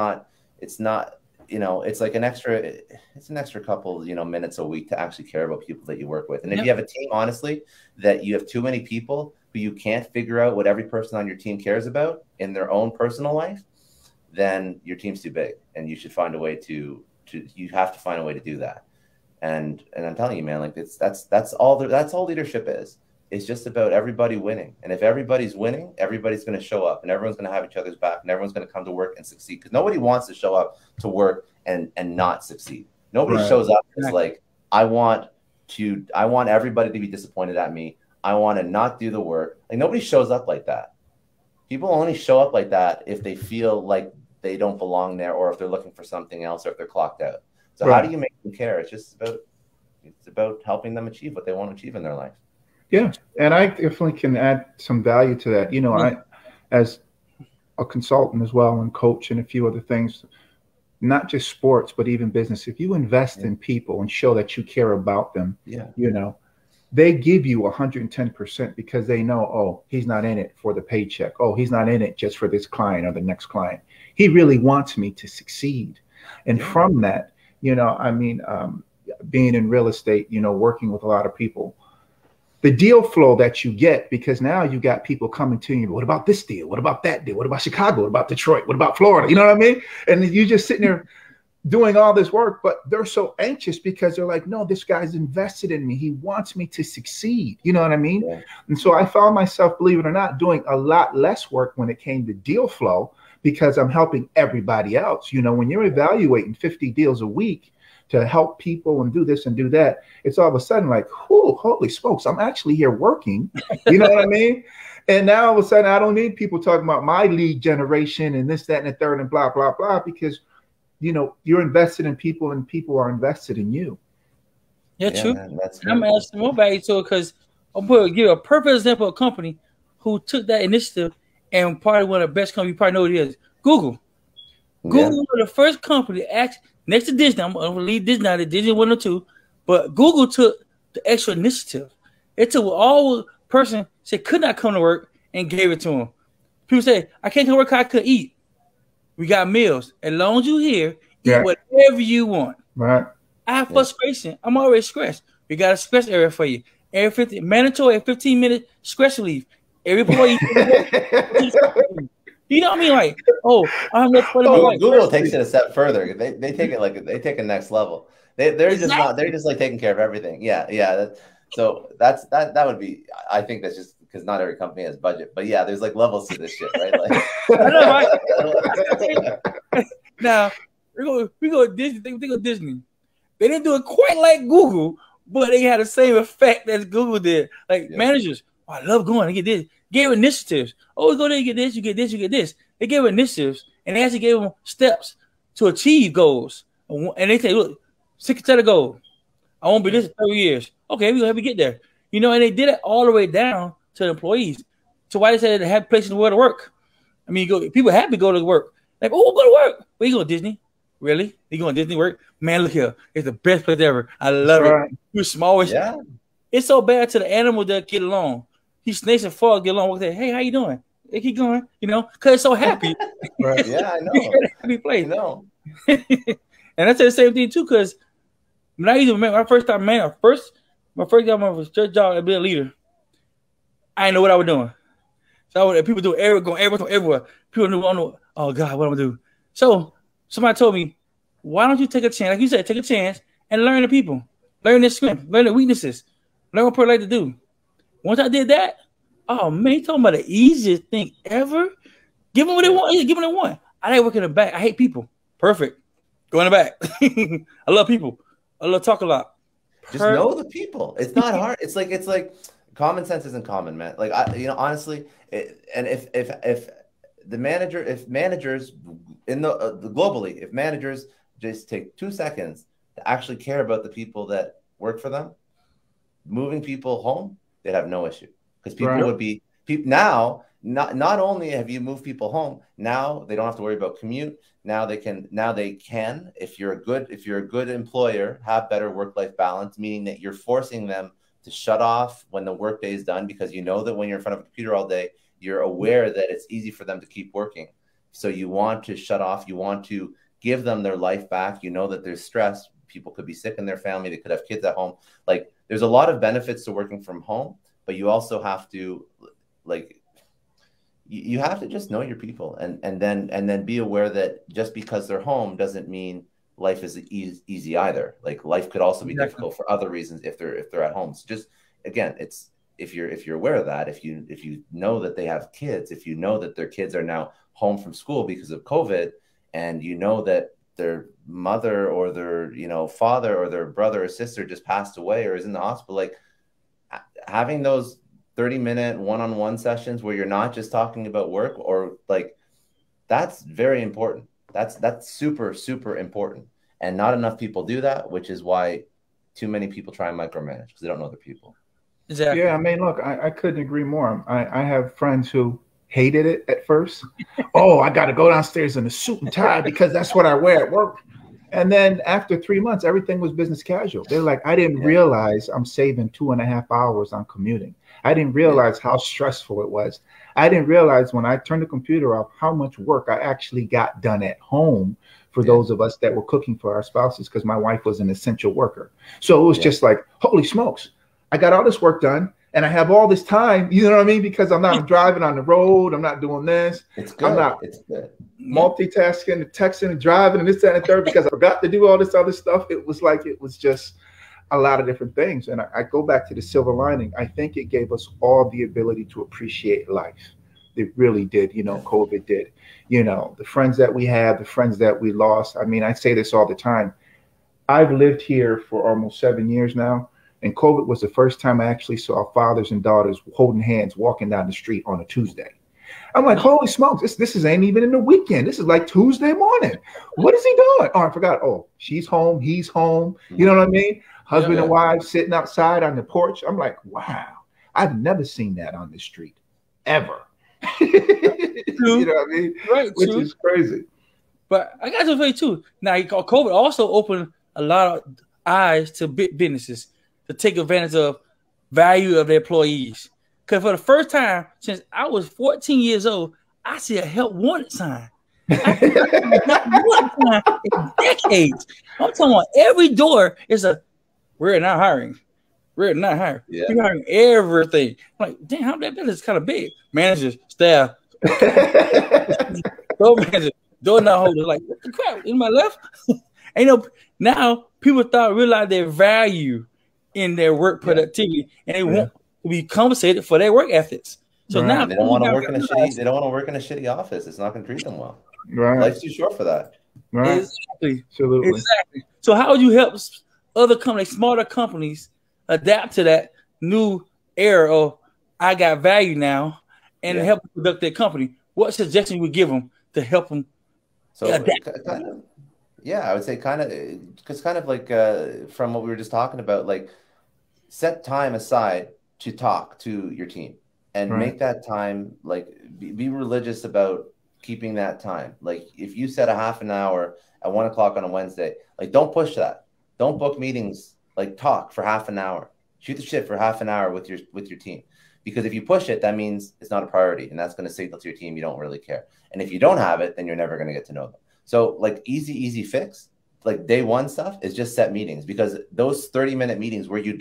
like an extra couple minutes a week to actually care about people that you work with, and if you have a team, honestly, that you have too many people who you can't figure out what every person on your team cares about in their own personal life, then your team's too big, and you should find a way to do that. And I'm telling you, man, like that's all leadership is. It's just about everybody winning. And if everybody's winning, everybody's going to show up, and everyone's going to have each other's back, and everyone's going to come to work and succeed, because nobody wants to show up to work and not succeed. Nobody shows up as like, I want everybody to be disappointed at me. I want to not do the work. Like, nobody shows up like that. People only show up like that if they feel like they don't belong there, or if they're looking for something else, or if they're clocked out. So how do you make them care? It's about helping them achieve what they want to achieve in their life. Yeah, and I definitely can add some value to that. I, as a consultant as well, and coach, and a few other things, not just sports, but even business. If you invest in people and show that you care about them, they give you 110% because they know, oh, he's not in it for the paycheck. Oh, he's not in it just for this client or the next client. He really wants me to succeed. And from that, being in real estate, working with a lot of people, the deal flow that you get, because now you got people coming to you. What about this deal? What about that deal? What about Chicago? What about Detroit? What about Florida? You know what I mean? And you just sitting there doing all this work, but they're so anxious because they're like, no, this guy's invested in me. He wants me to succeed. You know what I mean? Yeah. And so I found myself, believe it or not, doing a lot less work when it came to deal flow, because I'm helping everybody else. When you're evaluating 50 deals a week to help people and do this and do that, it's all of a sudden like, whoo, holy smokes, I'm actually here working. You know what I mean? And now all of a sudden, I don't need people talking about my lead generation and this, that, and the third, and blah, blah, blah, because you're invested in people, and people are invested in you. Yeah, true. Man, I'm asking more value to it, because I'm going to give a perfect example of a company who took that initiative, and probably one of the best companies, you probably know what it is, Google. Google was the first company to act next to Disney. I'm going to leave Disney out of Disney 1 or 2, but Google took the extra initiative. It took all person said could not come to work and gave it to them. People say, I can't come to work because I could eat. We got meals. As long as you're here, eat whatever you want. Right. I have frustration. I'm already stressed. We got a stress area for you. Mandatory 15-minute stress relief. Every employee. You know what I mean? Like, Google takes it a step further. They take it a next level. They're just like taking care of everything. Yeah. So that would be. I think that's just because not every company has budget. But yeah, there's like levels to this shit, right? Like, I know, right? Now we go Disney. They go Disney. They didn't do it quite like Google, but they had the same effect as Google did. Like managers, I love going to get this. Gave initiatives. Oh, go there, you get this, you get this, you get this. They gave initiatives, and they actually gave them steps to achieve goals. And they say, look, 6 set of goals. I won't be this in 30 years. Okay, we'll have to get there. And they did it all the way down to the employees. So why they said they have places where to work? I mean, people happy to go to work. Like, oh, go to work. Where you going, Disney? Really? You going to Disney work? Man, look here. It's the best place ever. I love it. You're small. Yeah. It's so bad to the animals that get along. These snakes and frogs get along with it. Hey, how you doing? They keep going, because it's so happy. Right. Yeah, I know. Happy place. No. And I said the same thing too, because when my first time, my first job was church job to be a leader. I didn't know what I was doing. So people do everywhere. People knew, oh God, what I'm gonna do. So somebody told me, why don't you take a chance? Like you said, take a chance and learn the people, learn their strengths, learn their weaknesses, learn what people like to do. Once I did that, oh man, you talking about the easiest thing ever? Give them what they want. Give them what they want. I like working in the back. I hate people. Perfect. Go in the back. I love people. I love talk a lot. Just know the people. It's not hard. It's like common sense isn't common, man. Like honestly, and if the manager, if managers in the globally, if managers just take 2 seconds to actually care about the people that work for them, moving people home, they'd have no issue, because people would be people now. Not only have you moved people home, now they don't have to worry about commute. Now they can, if you're a good employer, have better work-life balance, meaning that you're forcing them to shut off when the workday is done, because you know that when you're in front of a computer all day, you're aware that it's easy for them to keep working. So you want to shut off, you want to give them their life back. You know that there's stress. People could be sick in their family. They could have kids at home. Like, there's a lot of benefits to working from home, but you also have to, like, you have to just know your people, and then be aware that just because they're home doesn't mean life is easy either. Like, life could also be difficult for other reasons if they're at home. So just, again, it's, if you're aware of that, if you know that they have kids, if you know that their kids are now home from school because of COVID, and you know that their mother or their father or their brother or sister just passed away or is in the hospital, like, having those 30-minute one-on-one sessions where you're not just talking about work, or like, that's very important. That's super, super important. And not enough people do that, which is why too many people try and micromanage, because they don't know their people. Exactly. Yeah, I mean, look, I couldn't agree more. I have friends who hated it at first. Oh, I got to go downstairs in a suit and tie because that's what I wear at work. And then after 3 months, everything was business casual. They're like, I didn't realize I'm saving 2.5 hours on commuting. I didn't realize how stressful it was. I didn't realize when I turned the computer off how much work I actually got done at home for those of us that were cooking for our spouses, because my wife was an essential worker. So it was just like, holy smokes, I got all this work done and I have all this time, you know what I mean? Because I'm not driving on the road. I'm not doing this. It's good. I'm not it's good. multitasking, texting and driving and this, that, and the third, because I forgot to do all this other stuff. It was like, it was just a lot of different things. And I go back to the silver lining. I think it gave us all the ability to appreciate life. It really did. COVID did. The friends that we had, the friends that we lost. I mean, I say this all the time. I've lived here for almost 7 years now. And COVID was the first time I actually saw fathers and daughters holding hands, walking down the street on a Tuesday. I'm like, holy smokes, this ain't even in the weekend. This is like Tuesday morning. What is he doing? Oh, I forgot. Oh, she's home. He's home. You know what I mean? Husband and wife sitting outside on the porch. I'm like, wow, I've never seen that on the street ever. You know what I mean? Right. Which is crazy. But I got to tell you too. Now, COVID also opened a lot of eyes to businesses to take advantage of value of their employees. Because for the first time since I was 14 years old, I see a help wanted sign. Help wanted sign in decades. I'm talking about every door is a, we're not hiring. We're not hiring. Yeah. We're hiring everything. I'm like, damn, how that business is kind of big. Managers, staff, door manager, door not holder. Like, what the crap? In my left? Now people realize their value in their work productivity, and they want to be compensated for their work ethics. So now they don't want to work in a shitty. They don't want to work in a shitty office. It's not going to treat them well. Right. Life's too short for that. Right. Exactly. Absolutely. Exactly. So how would you help other companies, smarter companies, adapt to that new era of I got value now, and help conduct their company? What suggestion you would give them to help them? So I would say because like from what we were just talking about, like, set time aside to talk to your team and make that time, like, be religious about keeping that time. Like, if you set a half an hour at 1 o'clock on a Wednesday, like, don't push that. Don't book meetings. Like, talk for half an hour, shoot the shit for half an hour with your team. Because if you push it, that means it's not a priority, and that's going to signal to your team you don't really care. And if you don't have it, then you're never going to get to know them. So, like, easy fix, like day one stuff is just set meetings, because those 30-minute meetings where you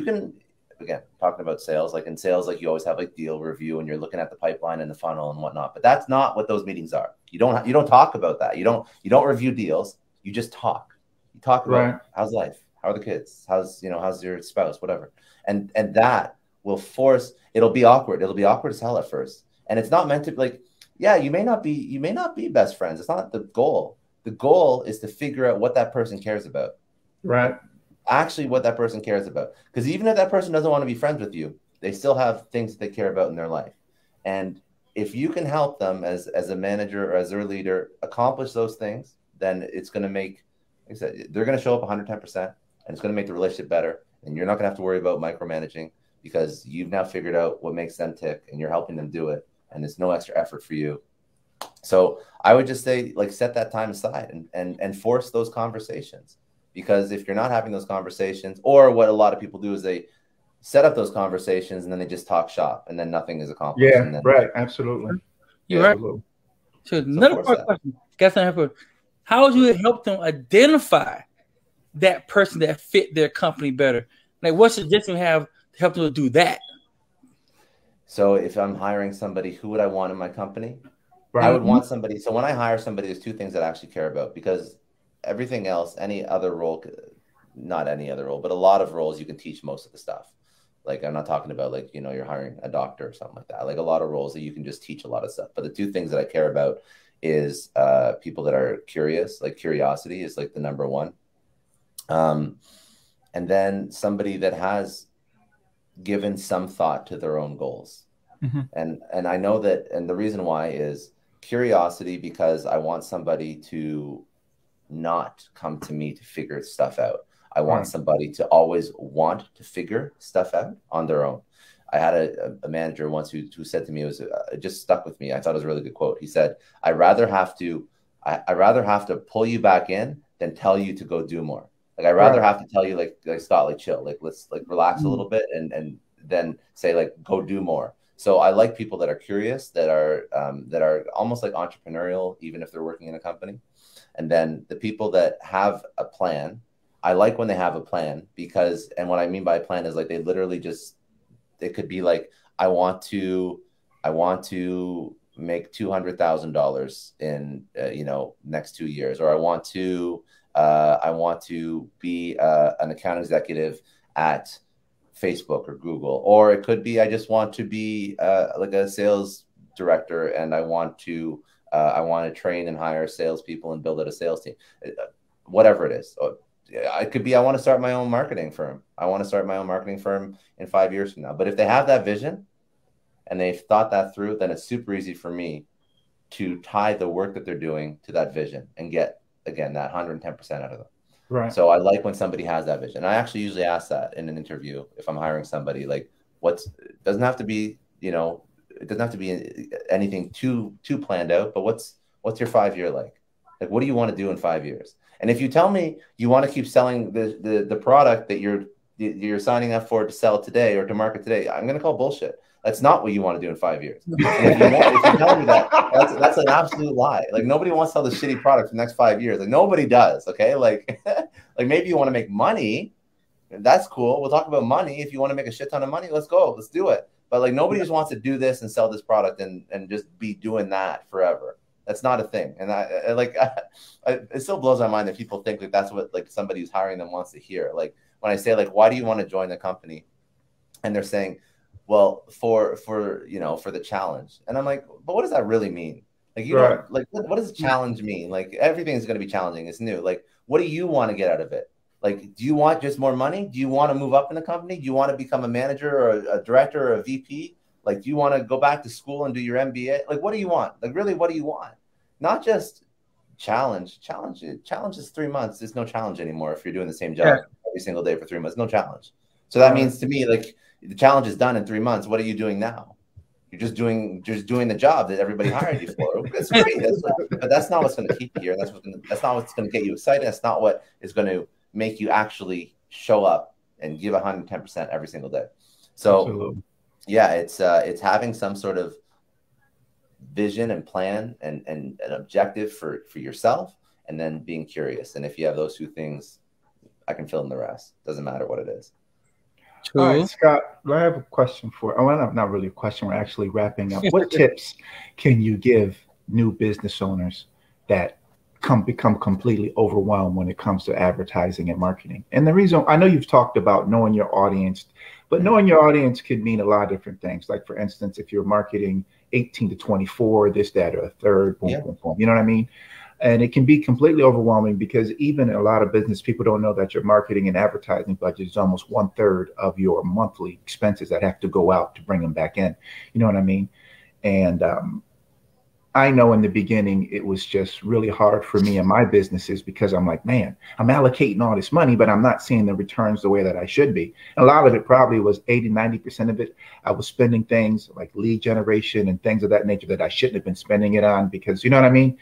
can, again, talking about sales, like in sales, like you always have like deal review and you're looking at the pipeline and the funnel and whatnot, but that's not what those meetings are. You don't talk about that. You don't review deals. You just talk. You talk about how's life, how are the kids, how's your spouse, whatever. And that will it'll be awkward. It'll be awkward as hell at first. And it's not meant to, like, you may not be best friends. It's not the goal. The goal is to figure out what that person cares about. Right. Actually, what that person cares about. Because even if that person doesn't want to be friends with you, They still have things that they care about in their life. And if you can help them as a manager or as their leader accomplish those things, then it's going to make, like I said, they're going to show up 110%, and it's going to make the relationship better. And you're not going to have to worry about micromanaging because you've now figured out what makes them tick and you're helping them do it. And it's no extra effort for you. So I would just say, like, set that time aside and force those conversations. Because if you're not having those conversations, or what a lot of people do is they set up those conversations and then they just talk shop and then nothing is accomplished. Yeah, and then, right. Absolutely. You're right. Absolutely. So another question. How would you help them identify that person that fit their company better? Like, what suggestion you have to help them do that? So if I'm hiring somebody, who would I want in my company? Right. I would want somebody. So when I hire somebody, there's two things that I actually care about, because everything else, any other role, not any other role, but a lot of roles, you can teach most of the stuff. Like, I'm not talking about, like, you know, you're hiring a doctor or something like that. Like, a lot of roles that you can just teach a lot of stuff. But the two things that I care about is people that are curious. Like, curiosity is like the number one. And then somebody that has given some thought to their own goals. Mm-hmm. And I know that, and the reason why is curiosity, because I want somebody to not come to me to figure stuff out. I want somebody to always want to figure stuff out on their own. I had a manager once who said to me, it just stuck with me. I thought it was a really good quote. He said, I'd rather have to pull you back in than tell you to go do more. Like, I'd rather have to tell you, like Scott, like, chill, like, let's, like, relax a little bit and then say, like, go do more. So I like people that are curious, that are almost like entrepreneurial, even if they're working in a company. And then the people that have a plan, I like when they have a plan, because, and what I mean by a plan is, like, they literally just, it could be like, I want to make $200,000 in, next 2 years, or I want to be an account executive at Facebook or Google, or it could be, I just want to be like a sales director, and I want to train and hire salespeople and build out a sales team, whatever it is. It could be, I want to start my own marketing firm. I want to start my own marketing firm in 5 years from now. But if they have that vision and they've thought that through, then it's super easy for me to tie the work that they're doing to that vision and get, again, that 110% out of them. Right. So I like when somebody has that vision. I actually usually ask that in an interview if I'm hiring somebody, like, it doesn't have to be, it doesn't have to be anything too planned out, but what's your 5 year like? Like, what do you want to do in 5 years? And if you tell me you want to keep selling the product that you're signing up for to sell today or to market today, I'm going to call bullshit. That's not what you want to do in 5 years. If you tell me that, that's an absolute lie. Like, nobody wants to sell the shitty product for the next 5 years. Like, nobody does. Okay. Like, like, maybe you want to make money. That's cool. We'll talk about money. If you want to make a shit ton of money, let's go. Let's do it. But, like, nobody just wants to do this and sell this product and just be doing that forever. That's not a thing. And it still blows my mind that people think that that's what, like, somebody who's hiring them wants to hear. Like, when I say, like, why do you want to join the company? And they're saying, well, for the challenge. And I'm like, but what does that really mean? Like, you don't, like, what does challenge mean? Like, everything is going to be challenging. It's new. Like, what do you want to get out of it? Like, do you want just more money? Do you want to move up in the company? Do you want to become a manager or a director or a VP? Like, do you want to go back to school and do your MBA? Like, what do you want? Like, really, what do you want? Not just challenge. Challenge is 3 months. There's no challenge anymore if you're doing the same job every single day for 3 months. No challenge. So that means to me, like, the challenge is done in 3 months. What are you doing now? You're just doing the job that everybody hired you for. It's great. But that's not what's going to keep you here. That's not what's going to get you excited. That's not what is going to make you actually show up and give 110% every single day. So, absolutely. Yeah, it's having some sort of vision and plan and an objective for yourself, and then being curious. And if you have those two things, I can fill in the rest. Doesn't matter what it is. All right, Scott, I have a question not really a question. We're actually wrapping up. What tips can you give new business owners that become completely overwhelmed when it comes to advertising and marketing? And the reason, I know you've talked about knowing your audience, but knowing your audience could mean a lot of different things. Like, for instance, if you're marketing 18 to 24, this, that, or a third, boom, boom, boom. You know what I mean? And it can be completely overwhelming because even a lot of business people don't know that your marketing and advertising budget is almost 1/3 of your monthly expenses that have to go out to bring them back in. You know what I mean? And I know in the beginning it was just really hard for me and my businesses because I'm like, man, I'm allocating all this money, but I'm not seeing the returns the way that I should be. And a lot of it probably was 80, 90% of it. I was spending things like lead generation and things of that nature that I shouldn't have been spending it on because, you know what I mean?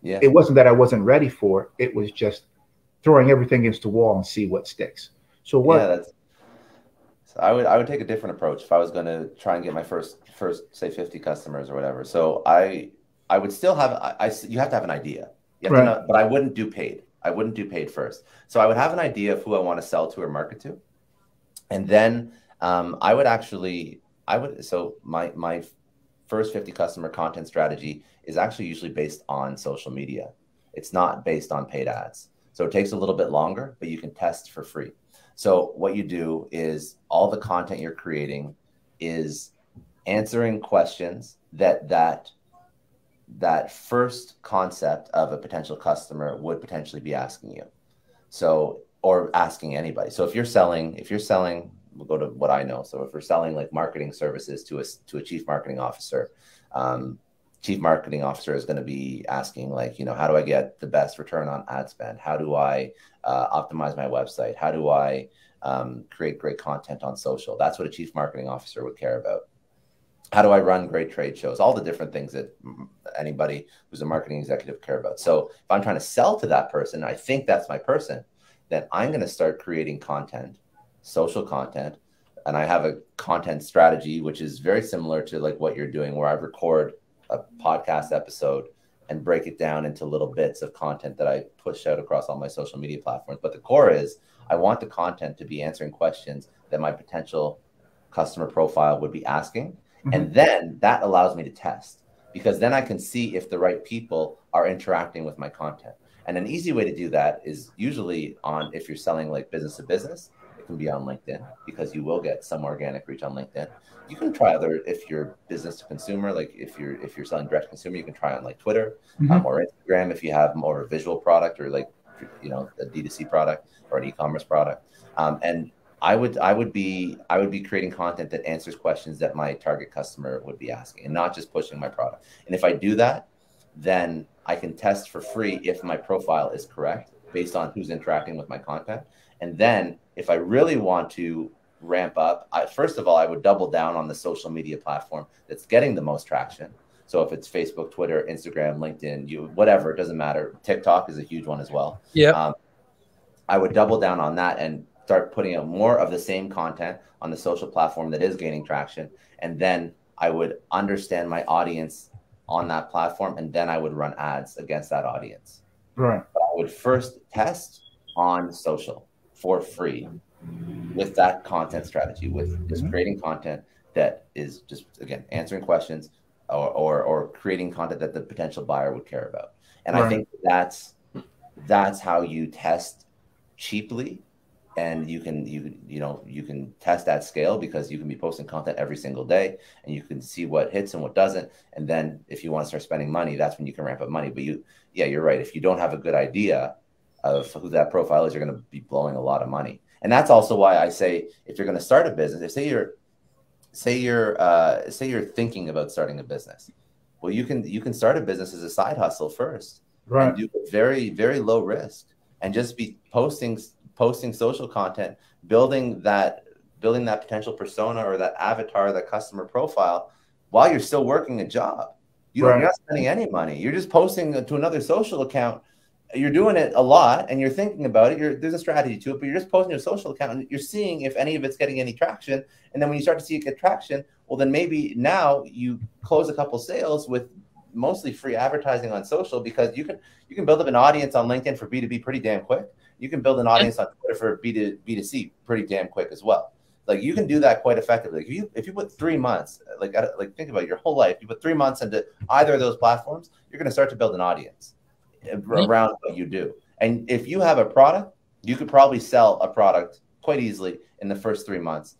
Yeah. It wasn't that I wasn't ready for it. It was just throwing everything against the wall and see what sticks. So what? Yeah, so I would take a different approach if I was going to try and get my first say 50 customers or whatever. So I would still have you have to have an idea. You have to know, but I wouldn't do paid. I wouldn't do paid first. So I would have an idea of who I want to sell to or market to, and then I would so my first 50 customer content strategy is actually usually based on social media. It's not based on paid ads. So it takes a little bit longer, but you can test for free. So what you do is all the content you're creating is answering questions that first concept of a potential customer would potentially be asking you. So, or asking anybody. So if you're selling, we'll go to what I know. So if we're selling like marketing services to a chief marketing officer, chief marketing officer is going to be asking like, how do I get the best return on ad spend? How do I optimize my website? How do I create great content on social? That's what a chief marketing officer would care about. How do I run great trade shows? All the different things that anybody who's a marketing executive care about. So if I'm trying to sell to that person, I think that's my person, then I'm going to start creating content, social content. And I have a content strategy, which is very similar to like what you're doing, where I record a podcast episode and break it down into little bits of content that I push out across all my social media platforms. But the core is I want the content to be answering questions that my potential customer profile would be asking. Mm-hmm. And then that allows me to test, because then I can see if the right people are interacting with my content. And an easy way to do that is usually if you're selling like business to business, it can be on LinkedIn, because you will get some organic reach on LinkedIn. You can try if you're business to consumer, like if you're selling direct to consumer, you can try on like Twitter, mm-hmm. Or Instagram if you have more of a visual product, or like, a D2C product or an e-commerce product. And I would be creating content that answers questions that my target customer would be asking, and not just pushing my product. And if I do that, then I can test for free if my profile is correct based on who's interacting with my content. And then if I really want to ramp up, first of all, I would double down on the social media platform that's getting the most traction. So if it's Facebook, Twitter, Instagram, LinkedIn, whatever, it doesn't matter. TikTok is a huge one as well. Yeah. I would double down on that and start putting out more of the same content on the social platform that is gaining traction. And then I would understand my audience on that platform, and then I would run ads against that audience. Right. But I would first test on social for free with that content strategy, with just creating content that is just, again, answering questions or creating content that the potential buyer would care about. And right. I think that's how you test cheaply. And you can test at scale, because you can be posting content every single day and you can see what hits and what doesn't. And then if you want to start spending money, that's when you can ramp up money. But you're right. If you don't have a good idea of who that profile is, you're going to be blowing a lot of money. And that's also why I say, if you're going to start a business, say you're thinking about starting a business, well, you can start a business as a side hustle first, right? And do it very, very low risk, and just be posting social content, building that potential persona or that avatar, that customer profile, while you're still working a job. You're not spending any money. You're just posting to another social account. You're doing it a lot and you're thinking about it. There's a strategy to it, but you're just posting to a social account and you're seeing if any of it's getting any traction. And then when you start to see it get traction, well, then maybe now you close a couple sales with mostly free advertising on social, because you can build up an audience on LinkedIn for B2B pretty damn quick. You can build an audience on Twitter for B2C pretty damn quick as well. Like, you can do that quite effectively. If you put 3 months, like think about your whole life, you put 3 months into either of those platforms, you're going to start to build an audience around what you do. And if you have a product, you could probably sell a product quite easily in the first 3 months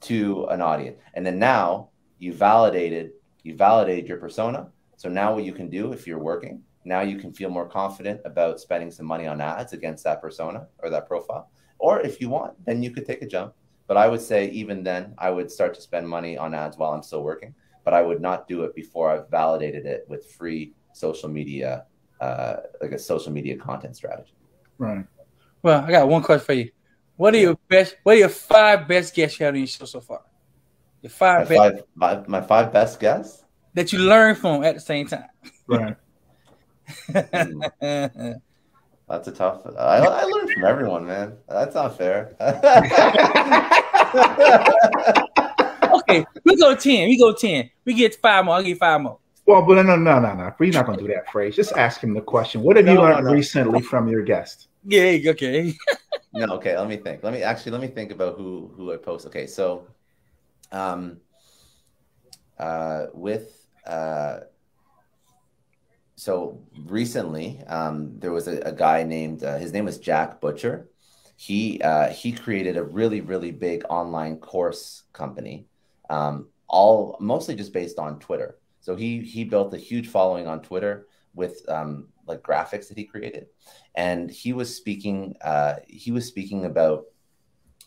to an audience. And then now you validated your persona. So now what you can do, if you're working, Now you can feel more confident about spending some money on ads against that persona or that profile. Or if you want, then you could take a jump. But I would say even then, I would start to spend money on ads while I'm still working. But I would not do it before I've validated it with free social media, like a social media content strategy. Right. Well, I got one question for you. What are your 5 best guests you had on your show so far? Your my 5 best guests that you learned from at the same time. Right. That's a tough. I learned from everyone, man. That's not fair. Okay, we go 10. We go 10. We get 5 more. I'll give you 5 more. Well, but no. We're not going to do that phrase. Just ask him the question. What have you learned recently from your guest? Yeah, okay. No, okay. Let me think. Let me think about who I post. Okay, so, so recently, there was a guy named his name was Jack Butcher. He created a really big online course company, all mostly just based on Twitter. So he built a huge following on Twitter with like graphics that he created, and he was speaking about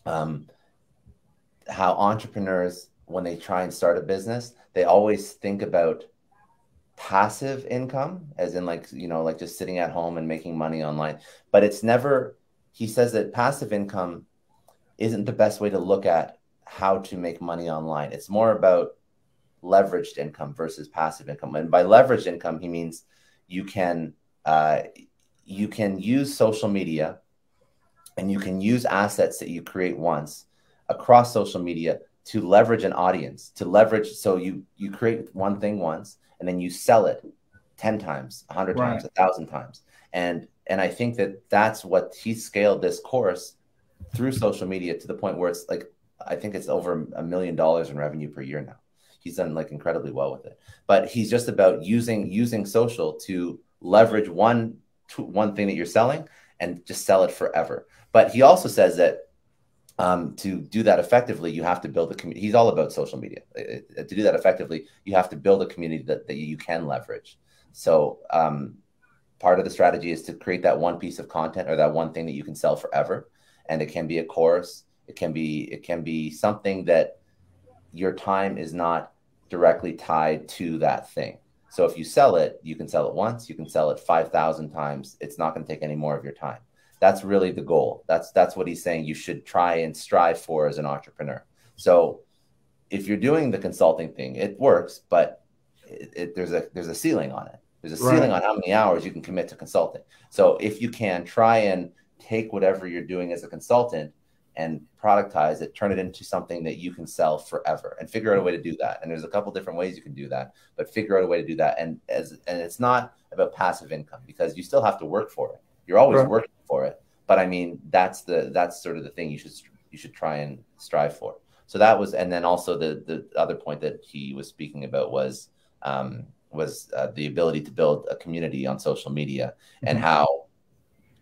how entrepreneurs, when they try and start a business, they always think about passive income, as in like just sitting at home and making money online. But it's never. He says that passive income isn't the best way to look at how to make money online. It's more about leveraged income versus passive income. And by leveraged income, he means you can use social media, and you can use assets that you create once across social media to leverage an audience, to leverage. So you create one thing once, and then you sell it 10 times, 100 times, 1,000 times. And I think that that's what he scaled this course through social media to the point where it's like, I think it's over $1 million in revenue per year now. He's done like incredibly well with it. But he's just about using social to leverage one thing that you're selling and just sell it forever. But he also says that to do that effectively, you have to build a community. He's all about social media. To do that effectively, you have to build a community that you can leverage. So part of the strategy is to create that one piece of content or that one thing that you can sell forever. And it can be a course. It can be something that your time is not directly tied to that thing. So if you sell it, you can sell it once, you can sell it 5,000 times. It's not going to take any more of your time. That's really the goal. That's what he's saying you should try and strive for as an entrepreneur. So if you're doing the consulting thing, it works, but there's a ceiling on it. There's a ceiling on how many hours you can commit to consulting. So if you can try and take whatever you're doing as a consultant and productize it, turn it into something that you can sell forever, and figure out a way to do that. And there's a couple different ways you can do that, but figure out a way to do that. And it's not about passive income, because you still have to work for it. You're always working for it. But I mean, that's sort of the thing you should try and strive for. So that was, and then also the other point that he was speaking about was the ability to build a community on social media, and how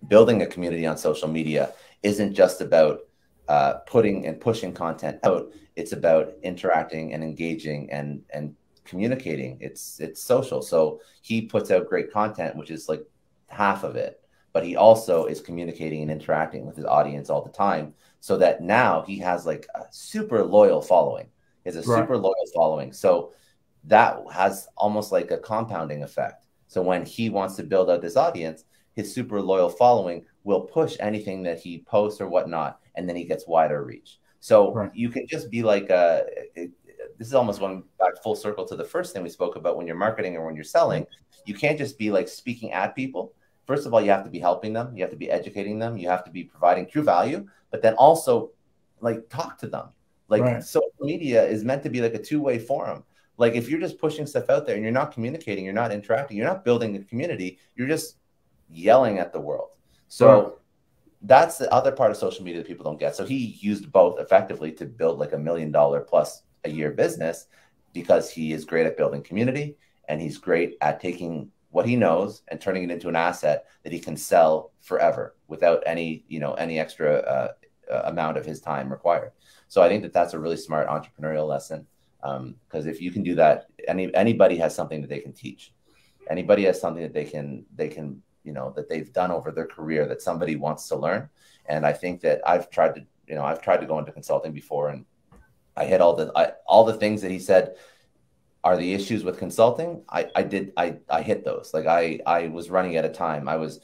building a community on social media isn't just about putting and pushing content out. It's about interacting and engaging and communicating. It's social. So he puts out great content, which is like half of it, but he also is communicating and interacting with his audience all the time, so that now he has like a super loyal following. He has a super loyal following. So that has almost like a compounding effect. So when he wants to build out this audience, his super loyal following will push anything that he posts or whatnot, and then he gets wider reach. So you can just be like, this is almost going back full circle to the first thing we spoke about when you're marketing or when you're selling. You can't just be like speaking at people. First of all, you have to be helping them. You have to be educating them. You have to be providing true value, but then also like talk to them. Like social media is meant to be like a two-way forum. Like if you're just pushing stuff out there and you're not communicating, you're not interacting, you're not building a community, you're just yelling at the world. So that's the other part of social media that people don't get. So he used both effectively to build like $1 million plus a year business, because he is great at building community, and he's great at taking what he knows and turning it into an asset that he can sell forever without any extra amount of his time required. So I think that that's a really smart entrepreneurial lesson, because if you can do that, anybody has something that they can teach. Anybody has something that they can, that they've done over their career that somebody wants to learn. And I think that I've tried to go into consulting before, and I hit all the things that he said are the issues with consulting. I hit those. Like I was running out of time. I was,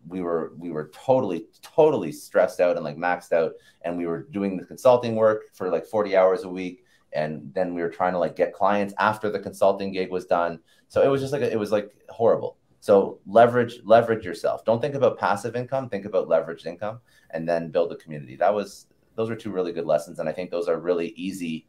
we were totally stressed out and like maxed out, and we were doing the consulting work for like 40 hours a week. And then we were trying to like get clients after the consulting gig was done. So it was just like, it was like horrible. So leverage yourself. Don't think about passive income, think about leveraged income, and then build a community. Those are two really good lessons. And I think those are really easy,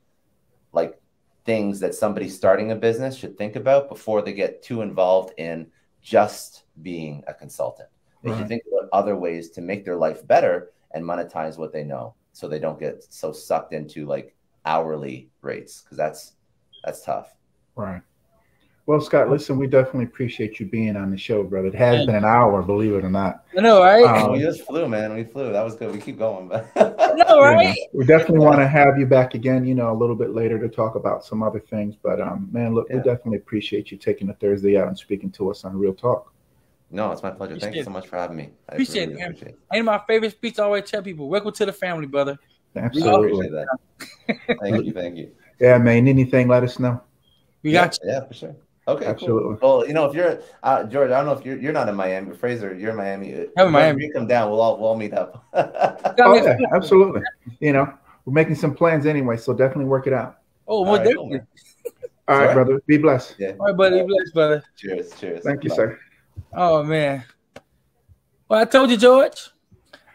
like things that somebody starting a business should think about before they get too involved in just being a consultant. They should think about other ways to make their life better and monetize what they know, so they don't get so sucked into like hourly rates, because that's tough. Right. Well, Scott, listen, we definitely appreciate you being on the show, brother. It has been an hour, believe it or not. I know, right? We just flew, man. We flew. That was good. We keep going. But I know, right? We definitely want to have you back again, a little bit later to talk about some other things. But, man, look, we definitely appreciate you taking a Thursday out and speaking to us on Real Talk. No, it's my pleasure. Thank you so much for having me. I appreciate it, man. One of my favorite speeches, I always tell people, welcome to the family, brother. Absolutely. I appreciate that. Thank you. Yeah, man. Anything, let us know. We got you. Yeah, for sure. Okay, absolutely. Cool. Well, if you're George, I don't know if you're not in Miami, but Fraser, you're in Miami. I'm in Miami. You come down, we'll all meet up. Oh yeah, absolutely. We're making some plans anyway, so definitely work it out. Oh, well, definitely. All right, brother. Be blessed. Yeah. All right, buddy. Be blessed, brother. Cheers. Thank you, sir. Oh man. Well, I told you, George.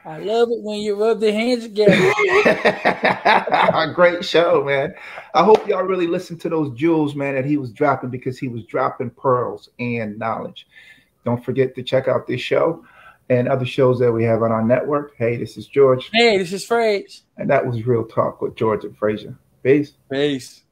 I love it when you rub the hands together. Great show, man. I hope y'all really listened to those jewels, man, that he was dropping, because he was dropping pearls and knowledge. Don't forget to check out this show and other shows that we have on our network. Hey, this is George. Hey, this is Fraser. And that was Real Talk with George and Fraser. Peace. Peace.